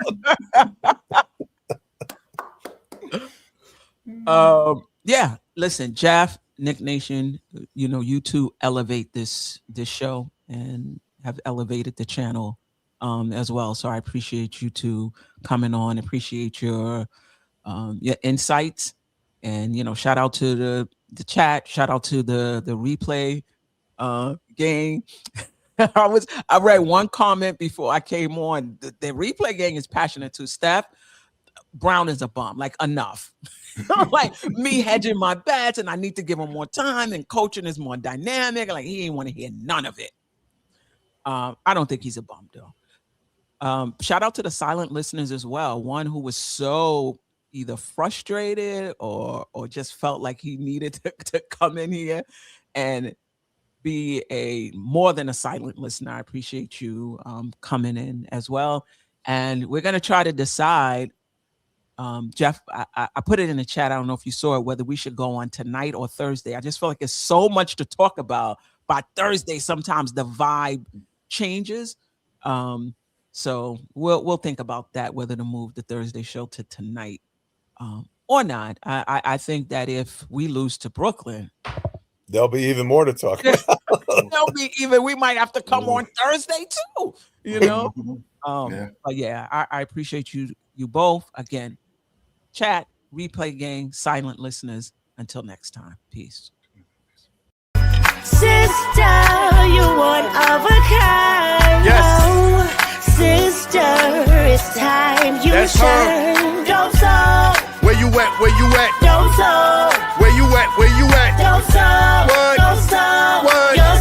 off." Yeah. Listen, Jeff, Knick Nation. You two elevate this show and have elevated the channel as well. So I appreciate you two coming on. Appreciate your insights And, you know, shout out to the chat. Shout out to the replay gang. I read one comment before I came on. The replay gang is passionate too. Steph Brown is a bum. Like, enough. Like, me hedging my bets, and I need to give him more time, and coaching is more dynamic. Like, he ain't want to hear none of it. I don't think he's a bum though. Shout out to the silent listeners as well. One who was so either frustrated or just felt like he needed to come in here and be a more than a silent listener. I appreciate you coming in as well. And we're going to try to decide, Geoff, I put it in the chat. I don't know if you saw it, whether we should go on tonight or Thursday. I just feel like there's so much to talk about. By Thursday, sometimes the vibe changes. So we'll think about that, whether to move the Thursday show to tonight or not. I think that if we lose to Brooklyn, there'll be even more to talk about. We might have to come on Thursday too, you know? But yeah, I appreciate you both. Again, chat, replay gang, silent listeners. Until next time, peace. Sister, you one of a kind. Yes. Oh, sister, it's time you That's shine. Don't so. Where you at? Where you at? Don't so. Where you at? Where you at? Don't so. What? Don't so. What? You're